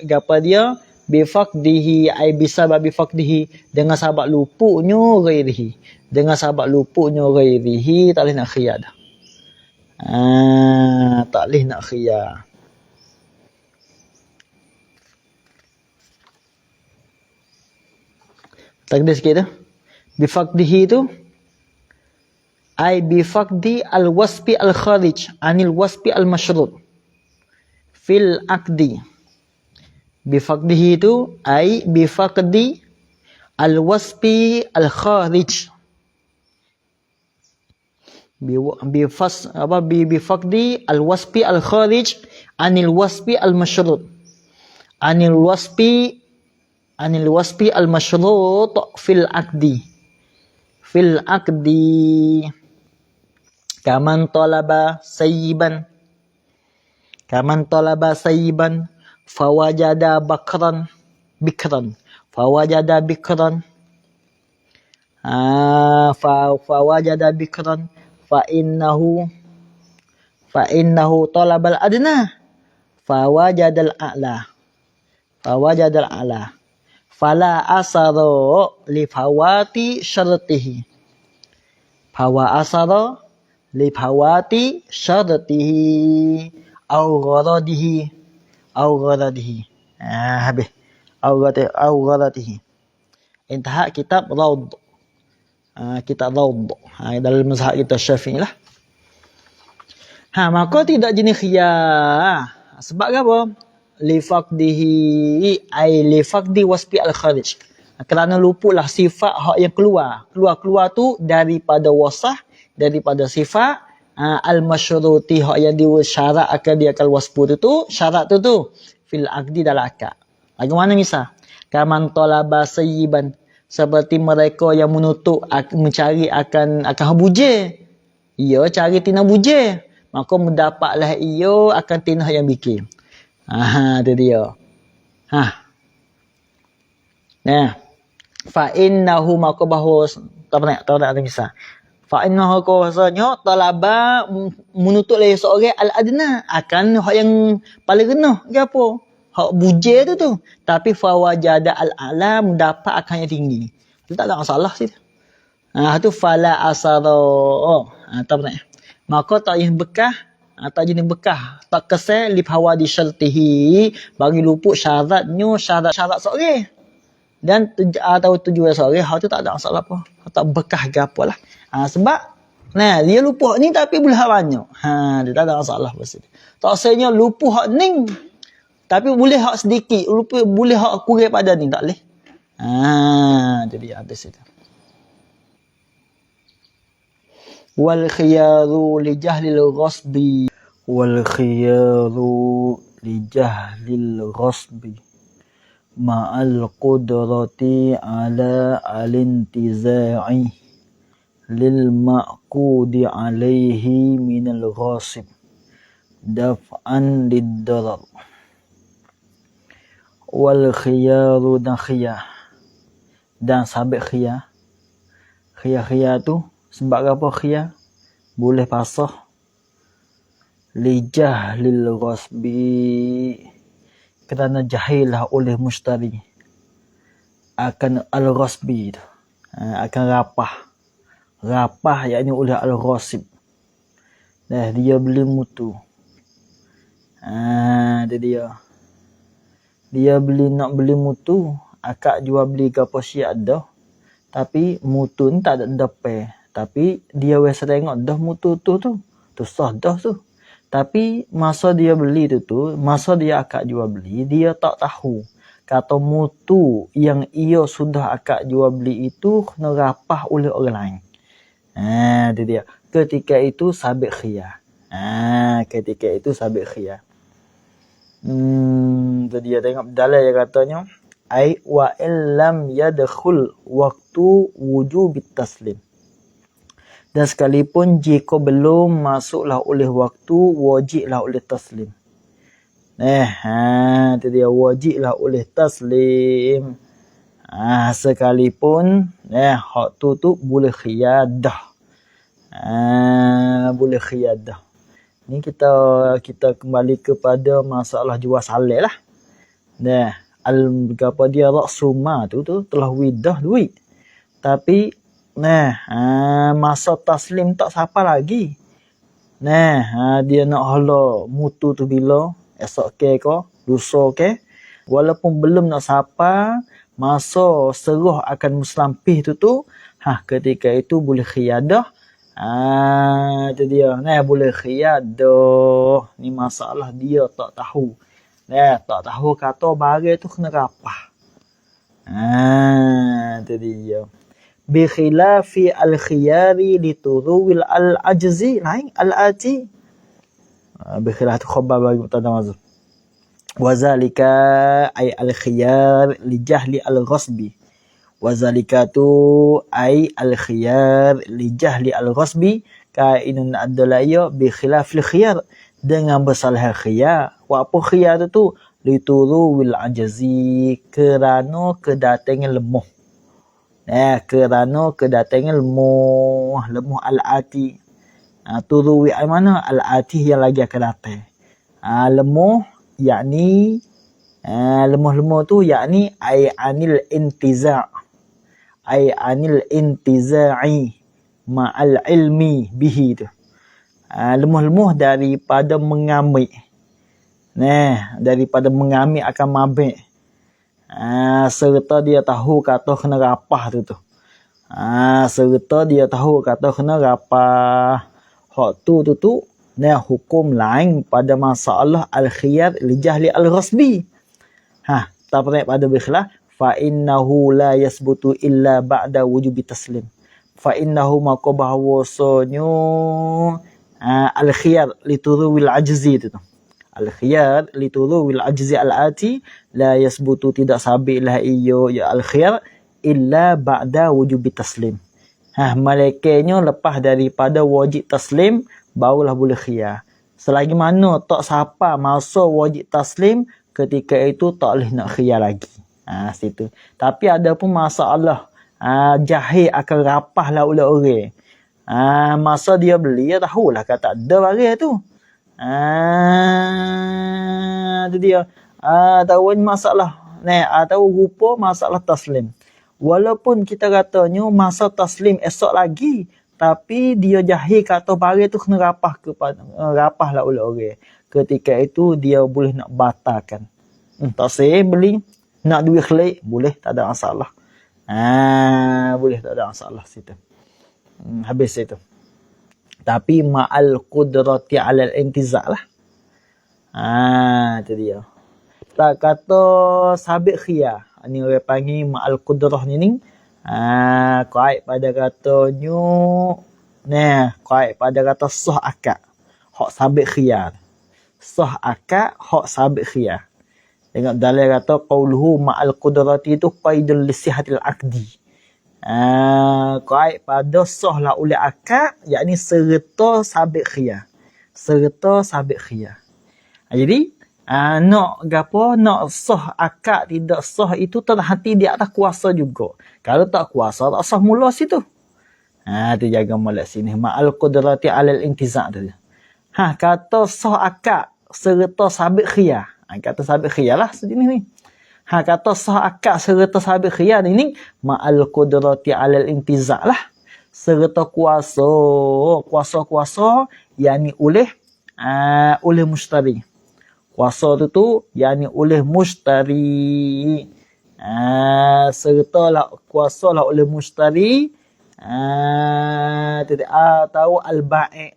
Gapa dia? Bifaqdihi ay bisabab bifaqdihi. Dengan sebab lupuknya ghairihi. Dengan sebab lupuknya ghairihi. Tak boleh nak khiyar dah. Tak boleh nak khiyar. Takdir sikit tu. Bifaqdihi tu ay bifaqdi al-waspi al-kharij anil waspi al-mashrut fil aqdi. Bifaqdihi tu ay bifaqdi al-waspi al-kharij bifaqdi al-waspi al-kharij anil waspi al-mashrut anil waspi al-mashrut fil aqdi kaman talaba sayyiban fawajada bikran fawajada bikran fa innahu talabal adna fawajadal a'la fala asara li fawati syartihi au gharadihi habis au gharadihi intaha kitab raud dalam mazhab kita Syafi'i lah. Maka tidak jenis khiyar. Sebab apa? Lifaqdihi ay lifaqdi wasfi al-kharij. Kerana luputlah sifat hak yang keluar tu daripada wasah daripada sifat al-masyruti hak yang disyarat akan dia akan wasfu tu syarat tu fil aqdi dalam akad. Bagaimana misal? Kaman talaba sayyiban, seperti mereka yang menuntut mencari akan buje. Ia cari tina buje, maka mendapatlah ia akan tina yang bikin. Tu dia. Nah, fa innahu maka bahawa tak nak misal. Fa innahu bahasanya talaba menuntut lagi seorang al-adna akan hak yang paling rendah ke apa? Hak buje tu. Tapi fa wajada al-a'la mendapat akan yang tinggi. Itu tak ada masalah situ. Tu fala asara. Tak benar. Maka tak yang bekah, tak jenis bekah, tak kesal li hawadi syartihi, bagi luput syaratnya syarat seorang. Dan atau tujuan seorang, hal tu tak ada masalah apa. Tak bekah ke apalah. Sebab dia lupa hak ni tapi boleh hak banyak. Dia tak ada masalah pasal. Tak usahnya lupa hak ni tapi boleh hak sedikit, lupa boleh hak kurang pada ni tak boleh. Jadi ada situ. Wal khiyaru li jahlil ghasbi ma'al qudrati ala al-intiza'i lil ma'qudi alaihi minal ghasib daf'an lid-darar. Wal khiyaru dan sabit khiyar tu sebab apa khiyar boleh pasah li jahlil ghasbi, kerana jahillah oleh mustari akan al-ghasbi tu, akan rapah yakni oleh al-ghasib. Dia beli mutu. Dia nak beli mutu, akak jual beli ke apa syiat dah, tapi mutu ni tak ada depan, tapi dia biasa tengok dah mutu tu sah dah tu. Tapi masa dia beli tu masa dia akak jual beli, dia tak tahu kata mutu yang ia sudah akak jual beli itu kena rapah oleh orang lain. Itu dia. Ketika itu sabit khiyar. Itu dia, tengok dalam dia katanya ai wa illam yadkhul waktu wujubit taslim. Dan sekalipun jika belum masuklah oleh waktu, wajiblah oleh taslim. Itu dia, wajiblah oleh taslim. Sekalipun hak tu boleh khiyar dah. Boleh khiyar dah. Ni kita kembali kepada masalah jual salih lah. Apa dia raksuma tu telah widah duit. Tapi masa taslim tak siapa lagi. Dia nak hala mutu tu bila esok ke lusa ke, walaupun belum nak siapa, masa serah akan muslampih tu ketika itu boleh khiyadah. Itu dia. Boleh khiyadah. Ni masalah dia tak tahu. Tak tahu kata barang tu kena rapah. Itu dia. Bi khilafi al-khiyari lituruwil al-ajzi lain al-ati. Bi khilaf khabar bagi mubtada mazuf. Wa zalika ay al-khiyar li jahli al-ghasbi. Wa zalika tu ay al-khiyar li jahli al-ghasbi kainun adlaya bi khilafil khiyar, dengan bersalah khiyar. Wa apa khiyar tu? Lituruwil ajzi, kerana kedatangan lemah. Kerana kedatangan lemah al-ati. Turuwi mana? Al-ati yang lagi akan datang. Lemah yakni lemah tu yakni ay anil intiza', ay anil intiza'i ma'al ilmi bihi tu. Lemah daripada mengambil. Daripada mengambil akan mabik. Serta dia tahu kata kena rapah tu. Serta dia tahu kata kena rapah. Hak tu hukum lain pada masalah al-khiyar li jahli al-ghasbi. Tak pernah pada bikhlah fa innahu la yasbutu illa ba'da wujubi taslim. fa innahu maka bahawasanya al-khiyar lituruwil ajzi tu. Al-khiyar lituruwil ajzi al-ati la yasbutu tidak sabitlah iyo ya al-khiyar illa ba'da wujubi taslim. Malaikatnya lepas daripada wajib taslim barulah boleh khiyar. Selagi mana tak siapa masa wajib taslim, ketika itu tak boleh nak khiyar lagi. Situ. Tapi ada pun masalah jahil akan rapahlah oleh orang. Masa dia beli, dia tahulah kata ada barang tu. Itu dia. Tahu masalah. Tahu rupa masalah taslim. Walaupun kita katanya masa taslim esok lagi, tapi dia jahil kata barang tu kena rapahlah oleh orang. Ketika itu dia boleh nak batalkan. Tak sah beli, nak duit klik, boleh, tak ada masalah. Boleh, tak ada masalah situ. Habis itu. Tapi ma'al qudrati 'alal intiza' lah. Itu dia. Tak kata sabit khiyar. Ni orang panggil ma'al qudrah ni. Kait pada katanya kait pada kata sah akad. Hak sabit khiyar. Sah akad, hak sabit khiyar. Tengok dalil kata qauluhu ma'al qudrati itu qaidul lisihhatil aqdi. Kait pada sahlah oleh akad, yakni serta sabit khiyar. Serta sabit khiyar. Jadi nak gapo, nak sah akad tidak sah itu terhati di atas kuasa juga. Kalau tak kuasa tak sah mula situ. Tu jaga molek sini ma'al qudrati 'alal intiza' tu. Kata sah akad serta sabit khiyar. Kata sabit khiyar lah sejenis ni. Kata sah akad serta sabit khiyar ni ma'al qudrati 'alal intiza' lah. Serta kuasa yakni oleh mushtari. Kuasa tu yakni oleh mushtari. Serta lah kuasa lah oleh mushtari. Tahu al-ba'i'.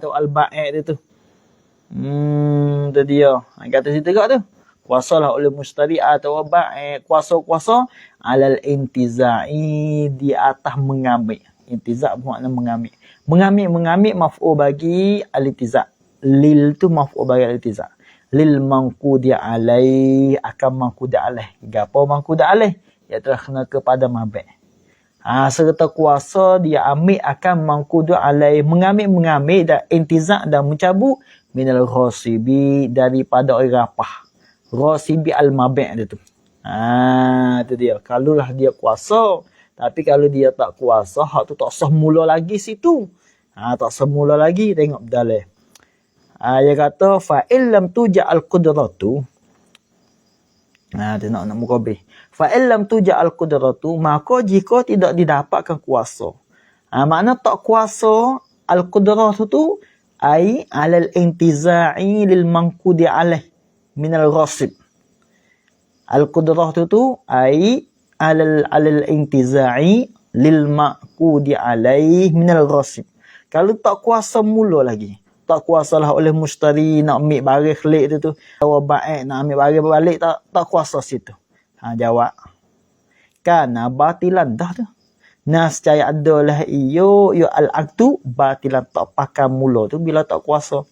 Tahu al-ba'i' tu. Tu dia. Kata situ kat tu. Kuasa lah oleh mushtari atau ba'i'. Kuasa-kuasa alal intiza'i di atas mengambil. Intiza' bermakna mengambil. Mengambil maf'ul bagi al-intiza'. Lil tu maf'ul bagi al-intiza'. Lil mangkudi alaih akan mangkudi alaih. Gapo mangkudi alaih? Ia telah kena kepada mabek. Serta kuasa dia ambil akan mangkudi alaih. Mengambil dan intiza' dan mencabut minal ghasibi daripada orang rapah. Ghasibi al-mabek dia tu. Itu dia. Kalaulah dia kuasa, tapi kalau dia tak kuasa, hak tu tak sah mula lagi situ. Tak sah mula lagi, tengok dalil. Dia kata fa illam tuja'al qudratu. Tengok nak mukabih. Fa illam tuja'al qudratu, maka jika tidak didapatkan kuasa. Makna tak kuasa al-qudrah tu ai alal intiza'i lil manqudi alaih minal ghasib. Al-qudrah tu ai alal intiza'i lil maqudi alaih minal ghasib. Kalau tak kuasa mula lagi, tak kuasalah oleh mushtari nak ambil barang klik tu atau baik nak ambil barang balik, tak kuasa situ. Jawab kana batilan dah tu. Nascaya adalah iyo al-aqdu batilan, tak pakai mula tu bila tak kuasa.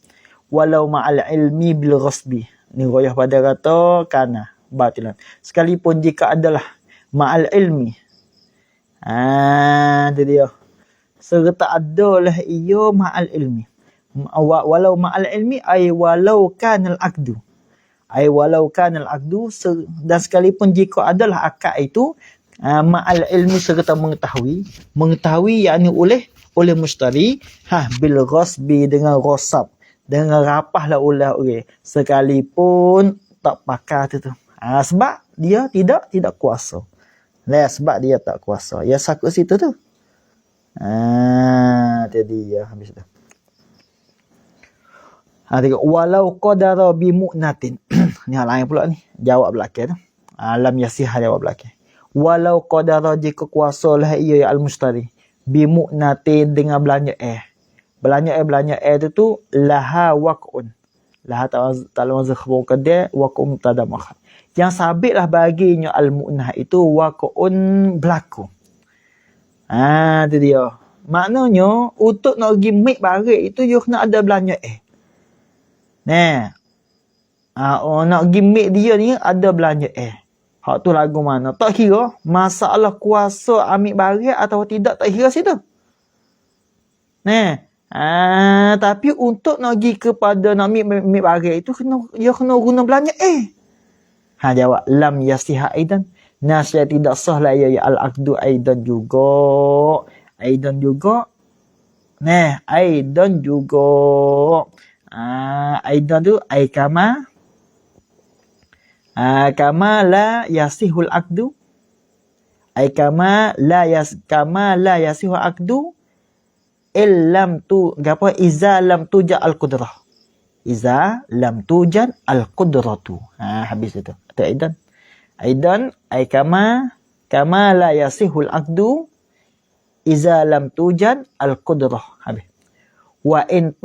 Walau ma'al ilmi bil ghasbi. Ni royah pada kata kana batilan. Sekalipun jika adalah ma'al ilmi. Itu dia. Serta adalah iyo ma'al ilmi. Walau ma'al ilmi ay walau kanal aqdu. Ay walau kanal aqdu, dan sekalipun jika adalah akad itu ma'al ilmi serta mengetahui yakni oleh mushtari bil ghasbi dengan ghasab, dengan rapahlah oleh orang sekalipun tak pakai tu. Sebab dia tidak kuasa. Sebab dia tak kuasa. Ya sakut situ tu. Jadi ya habis tu. Tengok walau qadara bi mu'natin. Ni hal lain pula ni. Jawab belakang tu. Lam yasih jawab belakang. Walau qadara jika kuasalah ia ya al-mushtari bi mu'natin dengan belanja belanja tu laha waq'un. Laha ta'ala mazal khabar qadar waq'un mubtada muakhar. Yang sabitlah baginya al-mu'nah itu waq'un berlaku. Tu dia. Maknanya untuk nak pergi make barik itu you kena ada belanja Nah. Nak pergi make dia ni ada belanja Hak tu lagu mana? Tak kira masalah kuasa ambil barik atau tidak, tak kira situ. Nah. Tapi untuk nak pergi kepada nak ambil barik itu kena guna belanja jawab lam yasiha aidan. Nasya tidak sah lah ya al-aqdu aidan juga. Aidan juga. Nah, aidan juga. Aidan tu ai kama. Kama la yasihul aqdu. Ai kama la yasihul aqdu illam tu gapo iza lam tuja al-qudrah. Iza lam tujan al-qudratu. Habis itu. Itu aidan. Aidan ay kama la yasihul aqdu iza lam tujan al-qudrah. Habis. Wa in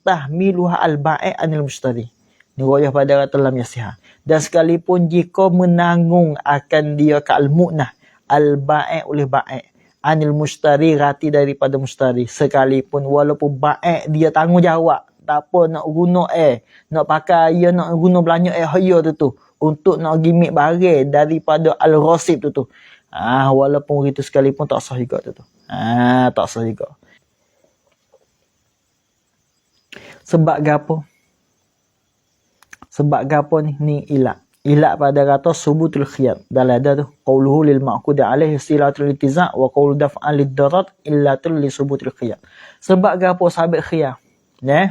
tahmiluha al-ba'i anil mustari. Ni riwayah pada kata lam yasihah. Dan sekalipun jika menanggung akan dia ke al-mu'nah al-ba'i oleh ba'i anil mustari rati daripada mustari, sekalipun walaupun baik dia tanggungjawab tak apa nak guna nak pakai nak guna belanja haya tu untuk nak gimmick barang daripada al-rasib tu walaupun itu sekalipun tak sah juga tu tak sah juga. Sebab gapo ni ilat pada kata subutul khiyar. Dalam ada tu qauluhu lil ma'qud alaihi silatul iltiza' wa qaulu daf'an lid darat illatul li subutul khiyar. Sebab gapo sabit khiyar?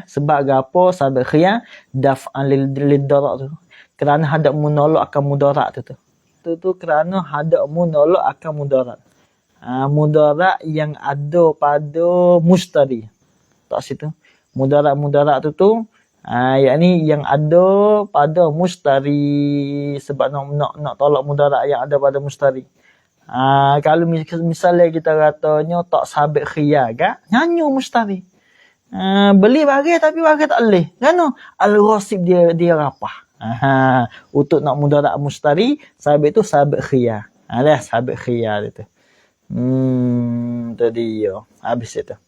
Sebab gapo sabit khiyar daf'an lid darat tu? Kerana hendak menolak akan mudarat tu. Tu kerana hendak menolak akan mudarat. Mudarat yang ada pada mustari. Tak situ. Mudarat tu yakni yang ada pada mustari, sebab nak tolak mudarat yang ada pada mustari. Kalau misalnya kita katanya tak sabit khiyar kan, nyanyo mustari. Beli barang tapi barang tak boleh. Kan al-rasib dia rapah. Untuk nak mudarat mustari, sabit tu sabit khiyar. Sabit khiyar itu. Tadi habis itu.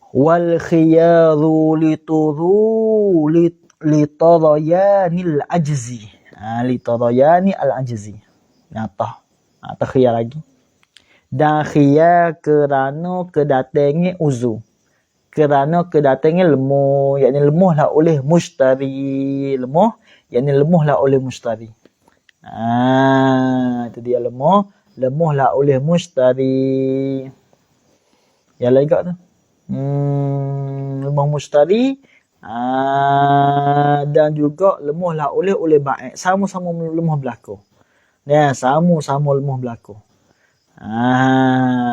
Wal khiyaru litarayanil ajzi. Litarayani al-ajzi. Nyata khiyar lagi. Dan khiyar kerana kedatangan uzur. Kerana kedatangan lemah. Yakni lemahlah oleh mustari. Lemahlah oleh mustari. Itu dia lemahlah oleh mustari. Yang lagi tu. Lemah mustari dan juga lemahlah oleh baik. Sama-sama lemah berlaku. Sama-sama lemah berlaku.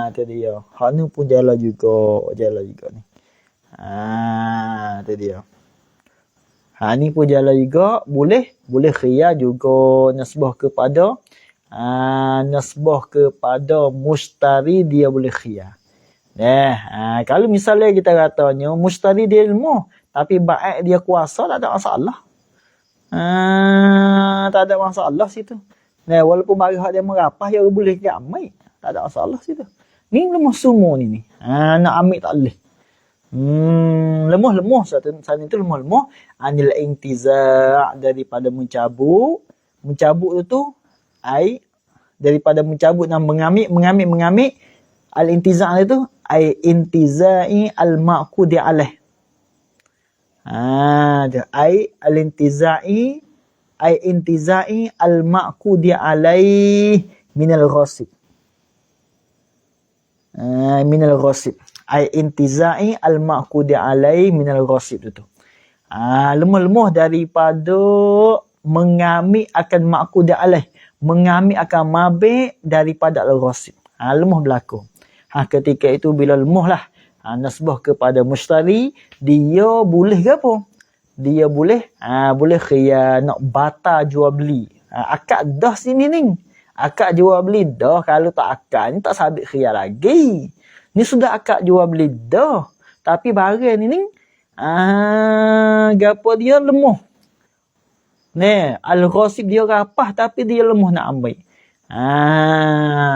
Itu dia. Hak ni pun jalan juga ni. Itu dia. Hak ni pun jalan juga, boleh khiyar juga nasbah kepada mustari dia boleh khiyar. Kalau misalnya kita katanya mustari dia ilmu tapi baik dia kuasa, tak ada masalah. Tak ada masalah situ. Walaupun barang dia merapah dia boleh ambil, tak ada masalah situ. Ni lemah semua ni. Nak ambil tak boleh. Lemah saat itu lemah anil intiza' daripada mencabut itu ai daripada mencabut dan mengambil al-intiza' itu ai intiza'i al-ma'qudi alaih. Ai al-intiza'i al-ma'qudi alaih minal ghasib. Minal ghasib. Ai intiza'i al-ma'qudi alaih minal ghasib itu. Lemah daripada mengambil akan ma'qudi alaih, mengambil akan mabik daripada al-ghasib. Lemah berlaku. Ketika itu bila lemah nasbah kepada mustari, dia boleh ke apa? Dia boleh khiyar nak batal jual beli. Akad dah sini ni. Akad jual beli dah. Kalau tak akad ni tak sabit khiyar lagi. Ni sudah akad jual beli dah. Tapi barang ni gapo dia lemah. Al-ghasib dia rapah tapi dia lemah nak ambil.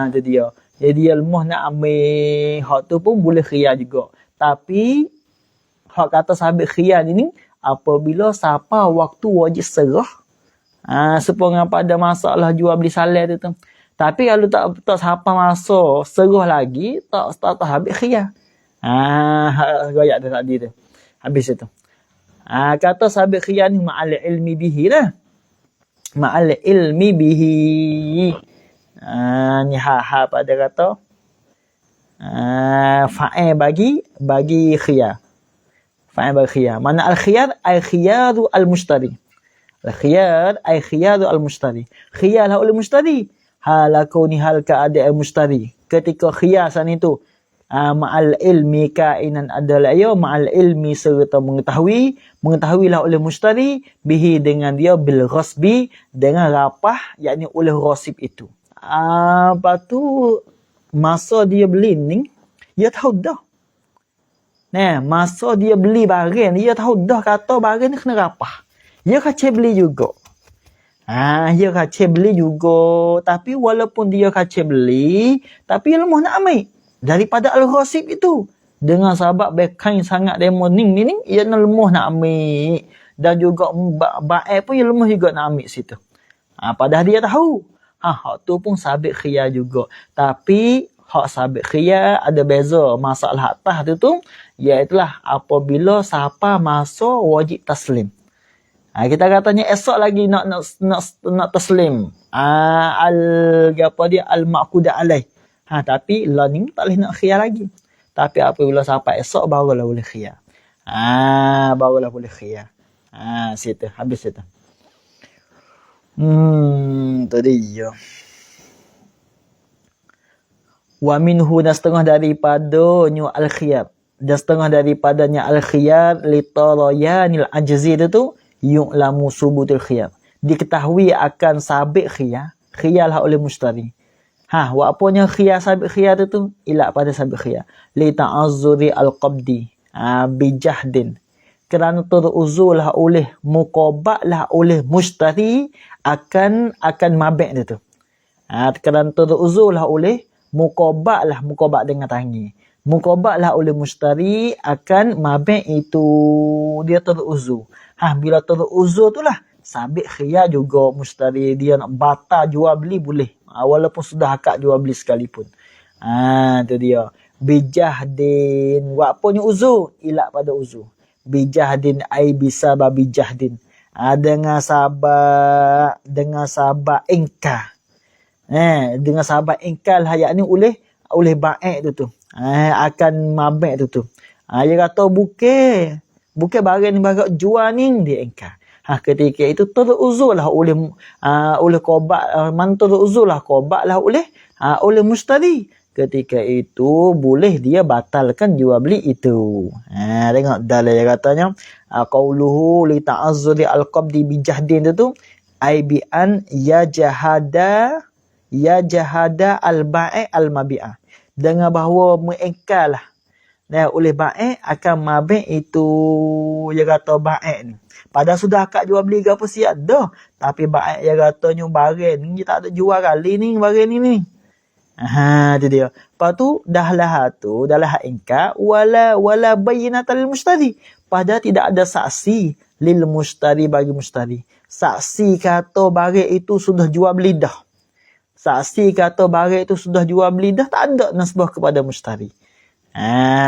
Tu dia. Jadi dia lemah nak ambil. Hak tu pun boleh khiyar juga. Tapi hak kata sabit khiyar ni apabila siapa waktu wajib serah. Supaya pada masalah jual beli salah tu. Tapi kalau tak siapa masa serah lagi, tak habis khiyar. Goyak tu tadi tu. Habis itu. Kata sabit khiyar ni ma'al ilmi bihi lah. Ma'al ilmi bihi. Ni pada kata fa'il bagi khiyar. Fa'il bagi khiyar. Mana al-khiyar? Al-khiyaru al-mushtari. Al-khiyar ay khiyaru al-mushtari. Khiyar lah oleh mushtari. Halakuni hal keadaan mushtari. Ketika khiyar sana itu ma'al ilmi kainan adalah ma'al ilmi serta mengetahuilah oleh mushtari bihi dengan dia bil ghasbi dengan rapah yakni oleh ghasib itu. Lepas tu masa dia beli ni dia tahu dah. Masa dia beli barang dia tahu dah kata barang ni kena rapah. Dia kacau beli juga. Dia kacau beli juga tapi walaupun dia kacau beli tapi dia lemah nak ambil daripada al-ghasib itu. Dengan sebab bekain sangat demo ni, ia lemah nak ambil. Dan juga baik pun ia lemah juga nak ambil situ. Padahal dia tahu. Hak tu pun sabit khiyar juga. Tapi hak sabit khiyar ada beza. Masalah atas tu iaitulah apabila siapa masuk wajib taslim. Kita katanya esok lagi nak taslim. Al-ma'qudah alaih. Tapi learning tak boleh nak khiyar lagi. Tapi apabila sampai esok barulah boleh khiyar. Barulah boleh khiyar. Situ habis situ. Tadi ya. Wa minhu dan setengah daripadanya al-khiyar. Dan setengah daripadanya al-khiyar li tarayanil ajzi itu yu'lamu subutul khiyar. Diketahui akan sabit khiyar. Khiyar lah oleh mushtari. Wa apanya khiyar sabit khiyar tu ilak pada sabit khiyar li ta'azzuri al-qabdi bijahdin kerana teruzurlah oleh muqabbalah oleh mushtari akan mabek tu. Kerana teruzurlah oleh muqabbalah dengan tangi. Muqabbalah oleh mushtari akan mabek itu dia teruzur. Bila teruzur itulah sabit khiyar juga mushtari dia nak batal jual beli boleh. Walaupun sudah akad jual beli sekalipun. Tu dia. Bijahdin. Wapanya uzur. Ilak pada uzur. Bijahdin ay bisabab bijahdin. Dengan sabar engkar. Dengan sabar engkar lah yakni oleh baik tu. Akan mabek tu. Dia kata bukan barang ni barang jual ni dia engkar. Ketika itu teruzurlah oleh qobak, teruzurlah qobaklah oleh mushtari. Ketika itu boleh dia batalkan jual beli itu. Tengok dalil dia katanya qauluhu li ta'azzuri al-qabdi bi jahdin itu ai bi an ya jahada al-bai' al-mabi'ah. Dengan bahawa mengingkarlah oleh baik akan mabek itu dia kata baik ni. Padahal sudah akad jual beli ke apa siap dah. Tapi baik dia katanya barang ni tak ada jual kali ni barang ni. Tu dia. Lepas tu dah lah ingkar wala bayyinatal mushtari. Padahal tidak ada saksi lil mushtari bagi mushtari. Saksi kata barang itu sudah jual beli dah. Saksi kata barang itu sudah jual beli dah tak ada nasbah kepada mushtari.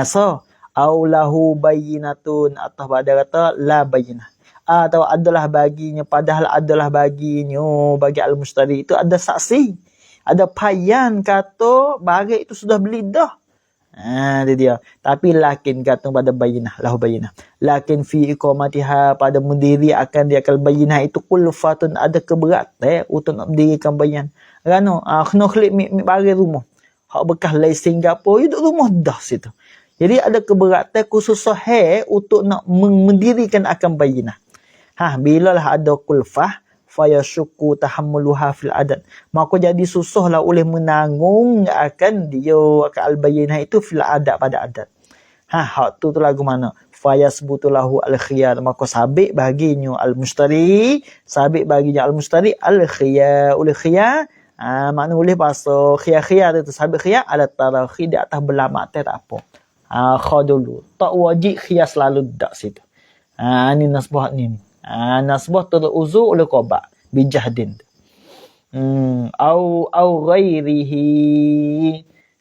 So aulahu bayyinatun atau pada kata la bayyinah. Atau adalah baginya padahal adalah baginya bagi al-mushtari itu ada saksi. Ada payan kata barang itu sudah beli dah. Itu dia. Tapi lakin kata pada bayyinah, lahu bayyinah. Lakin fi iqamatiha pada mendiri akan dia akal bayyinah itu kulfatun ada keberatan untuk nak mendirikan bayan. Kerana kena klik barang rumah. Hak bekas lesen gapo duduk rumah dah situ. Jadi ada keberatan khusus sahih untuk nak mendirikan akan bayyinah. Bilalah ada kulfah fayashukku tahammuluha fil adat. Maka jadi susahlah oleh menanggung akan dia akan al-bayyinah itu fil adat pada adat. Hak tu lagu mana? fayasbutu lahu al-khiyar, maka sabit baginya al-mushtari, sabit baginya al-mushtari al-khiyar, ul khiyar. Makna boleh pasal khiyar-khiyar itu sabit khiyar ala tarakhi di atas belamak tak apa. Kha dulu. Tak wajib khiyar selalu dak situ. Ni nasbah ni. Nasbah teruzu oleh qaba bijahdin. Au ghairihi,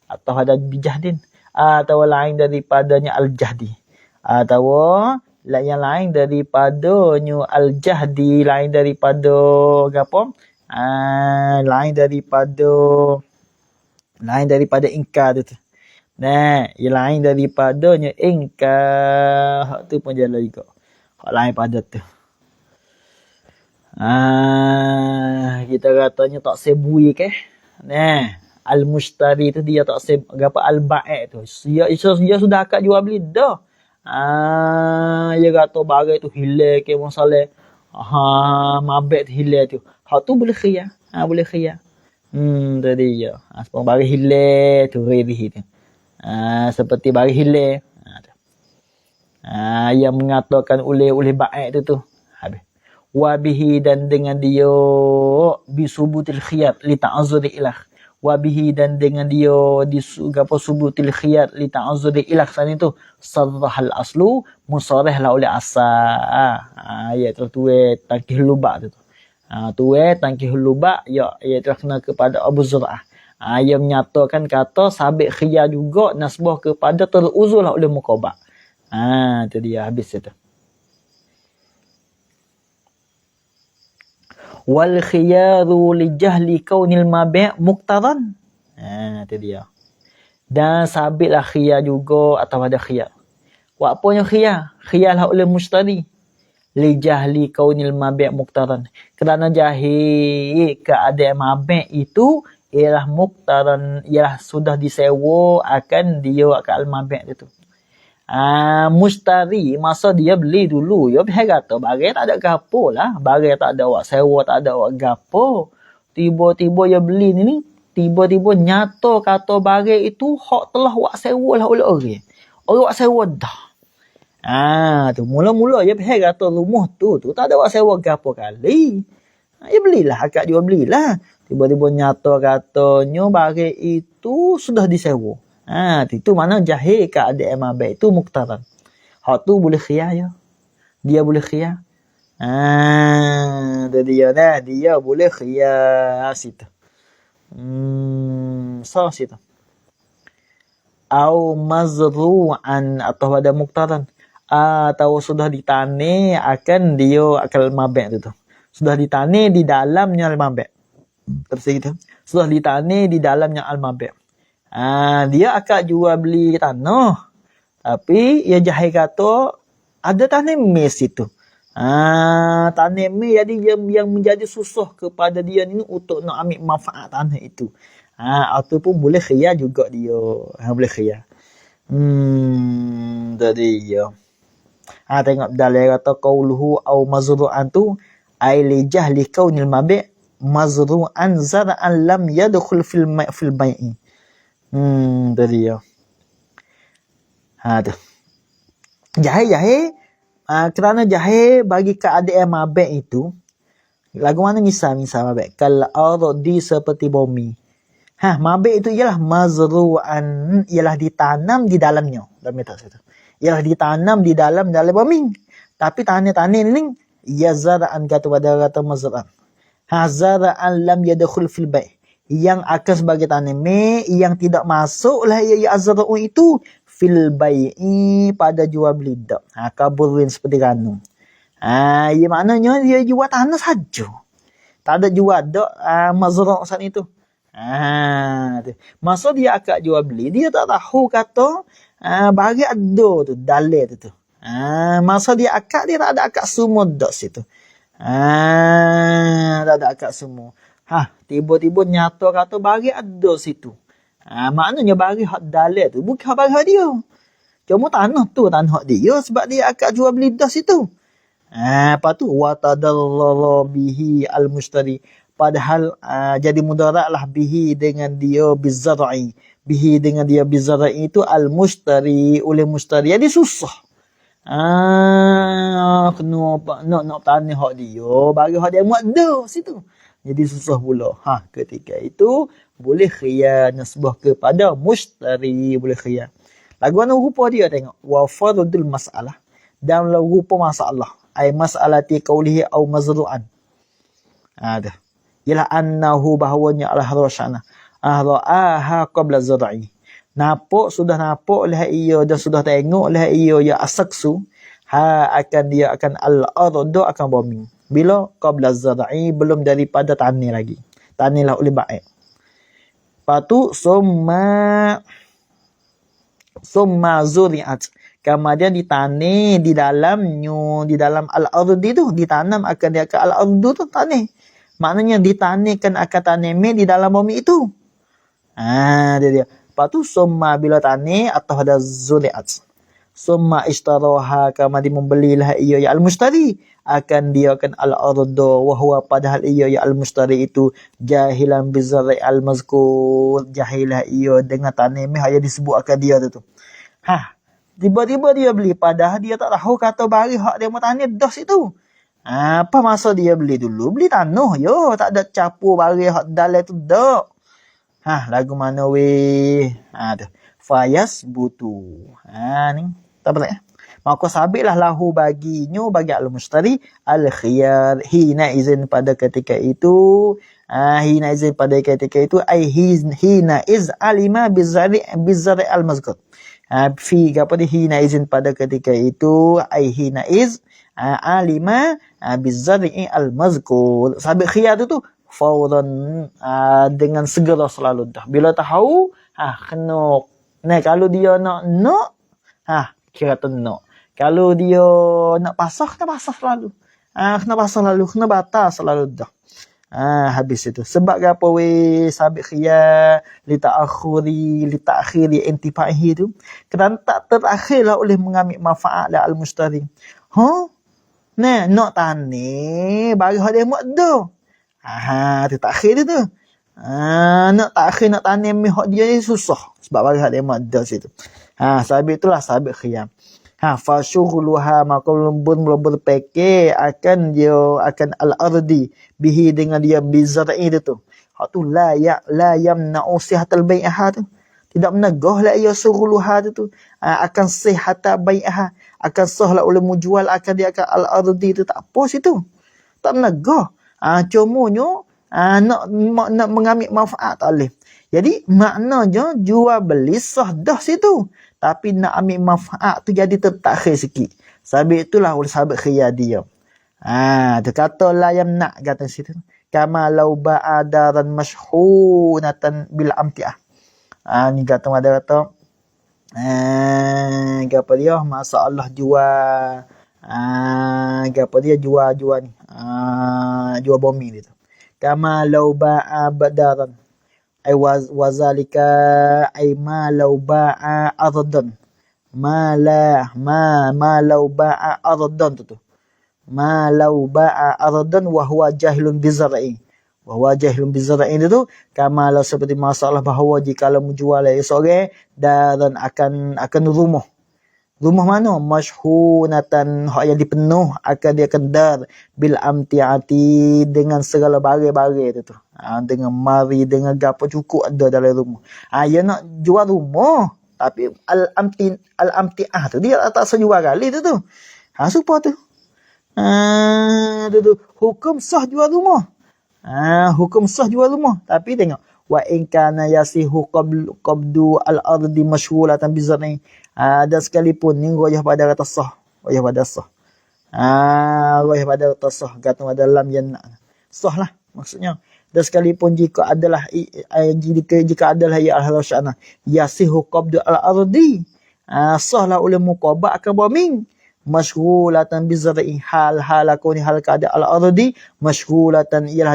atau ada bijahdin, atau lain daripadanya al-jahdi, atau yang lain daripadanya al-jahdi, lain daripada apa? Lain daripada ingkar tu. Nah, yang lain daripadanya ingkar, hak tu pun jalan juga. Hak lain pada tu. Kita katanya tak sebui ke? Nah, al-mushtari tu dia tak apa al-bai' tu. Dia sudah akad jual beli dah. Dia kata barang tu hilang ke masalah. Mabek tu hilang tu. Hak tu boleh khiyar. Boleh khiyar. Tadi ya. Sebab barang hilang tu ghairihi tu. Seperti barang hilang. Yang mengatakan oleh bai' tu. Habis. Wabihi, dan dengan dia bisubutil khiyar li ta'azzuri ilah. Wabihi, dan dengan dia subutil khiyar li ta'azzuri ilah. Sana itu sarrahal aslu musarih la oleh asal. Ya tu tangkih lubak tu. Tuai tangkih lubak ya itu kena kepada Abu Zur'ah. Ia menyatakan kata sabit khiyar juga nasbah kepada teruzul oleh muqabah. Tu dia habis itu. Wal khiyaru li jahli kaunil mabi' muqtaran. Itu dia. Dan sabitlah khiyar juga atau ada khiyar. Apa apanya khiyar? Khiyar lah oleh mushtari. Li jahli kaunil mabi' muqtaran. Kerana jahil keadaan mabi' itu ialah muqtaran, ialah sudah disewa akan dia akan al-mabi' itu. Mushtari masa dia beli dulu, dia kata barang tak ada gapo lah, barang tak ada awak sewa, tak ada awak gapo. Tiba-tiba dia beli ni, tiba-tiba nyata kata barang itu hak telah awak sewa lah oleh orang. Orang awak sewa dah. Tu mula-mula dia kata rumah tu tak ada awak sewa gapo kali. Dia belilah, akad jual belilah. Tiba-tiba nyata katanya barang itu sudah disewa. Itu mana jahil keadaan mabai itu muqtaran. Hak tu boleh khiyar ya. Dia boleh khiyar. Dia boleh khiyar situ. Situ. Au mazru'an, atau ada muqtaran. Atau sudah ditanam akan dia akal mabai itu. Sudah ditanam di dalamnya al-mabai. Terus gitu. Sudah ditanam di dalamnya al-mabai. Dia akan jual beli tanah. Tapi ia jahil kata ada tanah mes itu. Tanah mes jadi yang menjadi susah kepada dia ni untuk nak ambil manfaat tanah itu. Ataupun boleh khiyar juga dia. Boleh khiyar. Tadi ya. Tengok dalil kata qauluhu au mazru'an tu ai li jahli kaunil mabi' mazru'an zar'an lam yadkhul fil bai'i. Tadi ya. Tu. Jahil. Kerana jahil bagi keadaan mabai itu. Lagu mana misal mabai? Kal ardi seperti bumi. Mabai itu ialah mazru'an, ialah ditanam di dalamnya. Dalam metode itu. Ialah ditanam di dalam bumi. Tapi tanah-tanah ini ya zar'an kata mazru'an. Zar'an lam yadkhul fil bai'. Yang akan sebagai taname yang tidak masuklah ia azra'u itu fil bai'i pada jual beli dak. Kaburin seperti ranu. Ia maknanya dia jual tanah saja. Tak ada jual dak mazra' saat itu. Masa dia akad jual beli, dia tak tahu kata bagi ada tu dalil tu. Masa dia akad, dia tak ada akad semua dak situ. Tak ada akad semua. Tiba-tiba nyata kata bagi ada situ. Maknanya bagi hak dalil tu bukan bagi hak dia. Cuma tanah tu tanah hak dia sebab dia akad jual beli dah situ. Lepas tu wa tadallala bihi al-mushtari. Padahal jadi mudaratlah bihi dengan dia bizar'i. Bihi dengan dia bizar'i itu al-mushtari oleh mushtari. Jadi susah. Kena apa? Nak tanah hak dia, bagi hak dia muat dah situ. Jadi susah pula. Ketika itu boleh khiyar nisbah kepada mushtari, boleh khiyar. Lagu mana rupa dia tengok. Wa fardul masalah. Dalam rupa masalah. Ay mas'alati qawlihi au mazru'an. Dah. Ialah annahu bahawanya al-hadrashana. Ahra'aha qabla zar'i. Sudah nampak lah ia, dan sudah tengok lah ia ya asaksu. Dia akan al-ardu akan bombing. Bila? Qabla zar'i, belum daripada tani lagi. Tanilah oleh baik. Lepas tu, summa zuri'at. Kemudian ditani di dalam al-ardi tu, ditanam akan dia ke al-ardu tu tani. Maknanya ditanikan akan tanami di dalam bumi itu. Dia. Lepas tu summa bila tani atau ada zuri'at. Summa ishtaraha, kemudian membelilah ia ya al-mushtari akan dia akan al-ardu wa huwa padahal ia ya al-mushtari itu jahilan bizarri al-mazkur, jahilah ia dengan tanami yang disebut akan dia tu. Tiba-tiba dia beli padahal dia tak tahu kata bari hak dia mau tani dah situ. Apa masa dia beli dulu? Beli tanah yo, tak ada capur bari hak dalam tu dak. Lagu mana weh? Tu. Fayas butu. Ni. Tak apa. Maka sabitlah lahu bagi al-mushtari al-khiyar hina izin pada ketika itu. Hina izin pada ketika itu ai hina iz alima bizari al-mazkur. Hina izin pada ketika itu ai hina iz alima bizari al-mazkur. Sabit khiyar tu fawran dengan segera selalu dah. Bila tahu kena kalau dia nak kira tu nak. Kalau dia nak pasah, kena pasah selalu. Kena pasah selalu, kena batas selalu dah. Habis itu. Sebab apa sabit khiyar li ta'khiri intifa'ihi tu. Kerana tak terakhirlah oleh mengambil manfaat lah al-mushtari. Nak tani bagi hak dia muat dah. Tu takhir dia tu. Nak tani hak dia ni susah. Sebab bagi hak dia muat dah situ. Sabit itulah sabit khiyar. Fasyughluha maka lembun berpekir akan al-ardi bihi dengan dia bizar'i dia tu. Hak tu la yamna'u sihatal bai'ah tu. Tidak menegah lah ia sughluha tu. Akan sihata bai'ah, akan sahlah oleh menjual akan dia akan al-ardi tu, tak apa situ. Tak menegah. Cumanya nak mengambil manfaat tak boleh. Jadi maknanya jual beli sah dah situ. Tapi nak ambil manfaat tu jadi tertakhir sikit. Sabit itulah oleh sabit khiyar dia. Dia kata la yamna kata situ. Kama law ba'adaran mashhunatan bil amti'ah. Ni kata ada kata apa dia masalah jual apa dia jual ni. Jual bumi dia tu. Kama law ba'adaran ay wazalika ay ma law ba'a ardan ma law ba'a ardan tu ma law ba'a ardan wa huwa jahilun bizar'i itu kama law seperti masalah bahawa jika menjual seorang dan akan rumah mana masyhunatan hak yang dipenuh akan dia kendar bil amtiati dengan segala barang-barang itu tu. Dengan mari dengan gapo cukup ada dalam rumah. Dia nak jual rumah tapi al-amtiah tu dia tak sejual kali tu. Supaya tu. Tu hukum sah jual rumah. Hukum sah jual rumah tapi tengok wa in kana yasihu qabdu al-ardi mashghulatan bizarni. Dan sekalipun ni goyah pada kata sah. Goyah pada sah. Goyah pada kata sah. Kata dalam yang sah lah maksudnya. Dan sekalipun jika adalah ya al-hasyana yasihu qabdu al-ardi. Sahlah oleh muqabah akan bombing. Mashghulatan bizar'i hal aku ni hal keadaan al-ardi mashghulatan ialah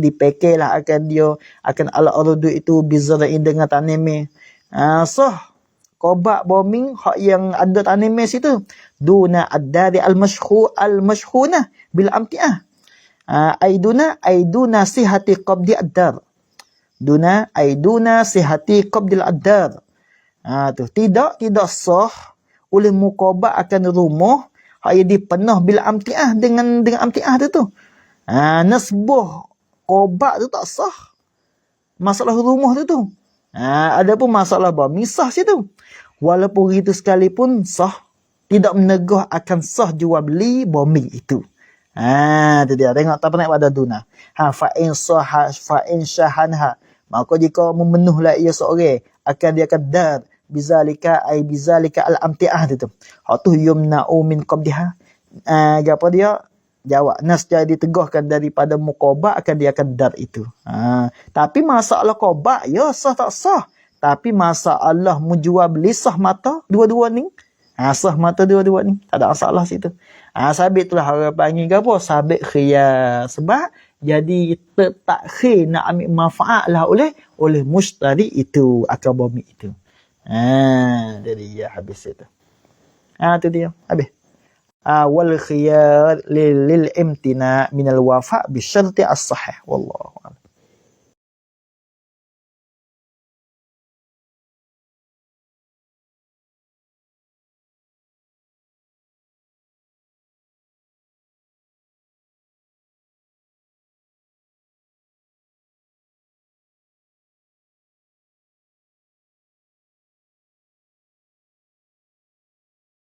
dipekirlah akan dia akan al-ardi itu bizar'i dengan tanami. Sah kobak bombing hak yang ada tanami situ duna ad-dari al-mashhunah bil amti'ah. Aiduna sihati qabdi ad-dar. Duna sihati qabdi ad-dar. Tu tidak sah oleh muqabah akan rumah hak dipenuh bila amtiah dengan amtiah tu. Nasbuh qobak tu tak sah. Masalah rumah tu. Ada pun masalah misah situ. Walaupun itu sekalipun sah, tidak menegah akan sah jual beli bumi itu. Tu dia. Tengok tak pernah pada duna. Fa'in syahanha. Maka jika memenuhlah ia seorang, dia akan dar. Bizalika al-amti'ah tu. Hak tu yumna'u min qabdiha. Apa dia? Jawab. Nas jadi tegahkan daripada muqabah dia akan dar itu. Tapi masalah qabah, ya sah tak sah. Tapi masalah menjual beli sah mata dua-dua ni. Sah mata dua-dua ni. Tak ada masalah situ. Sabit itulah orang panggil ke apa? Sabit khiyar. Sebab jadi tertakhir nak ambil manfaat lah oleh mushtari itu. Akal bumi itu. Jadi ya habis itu. Tu dia. Habis. Wal khiyar lil imtina minal wafa' bi syarti as-sahih. Wallahu a'lam.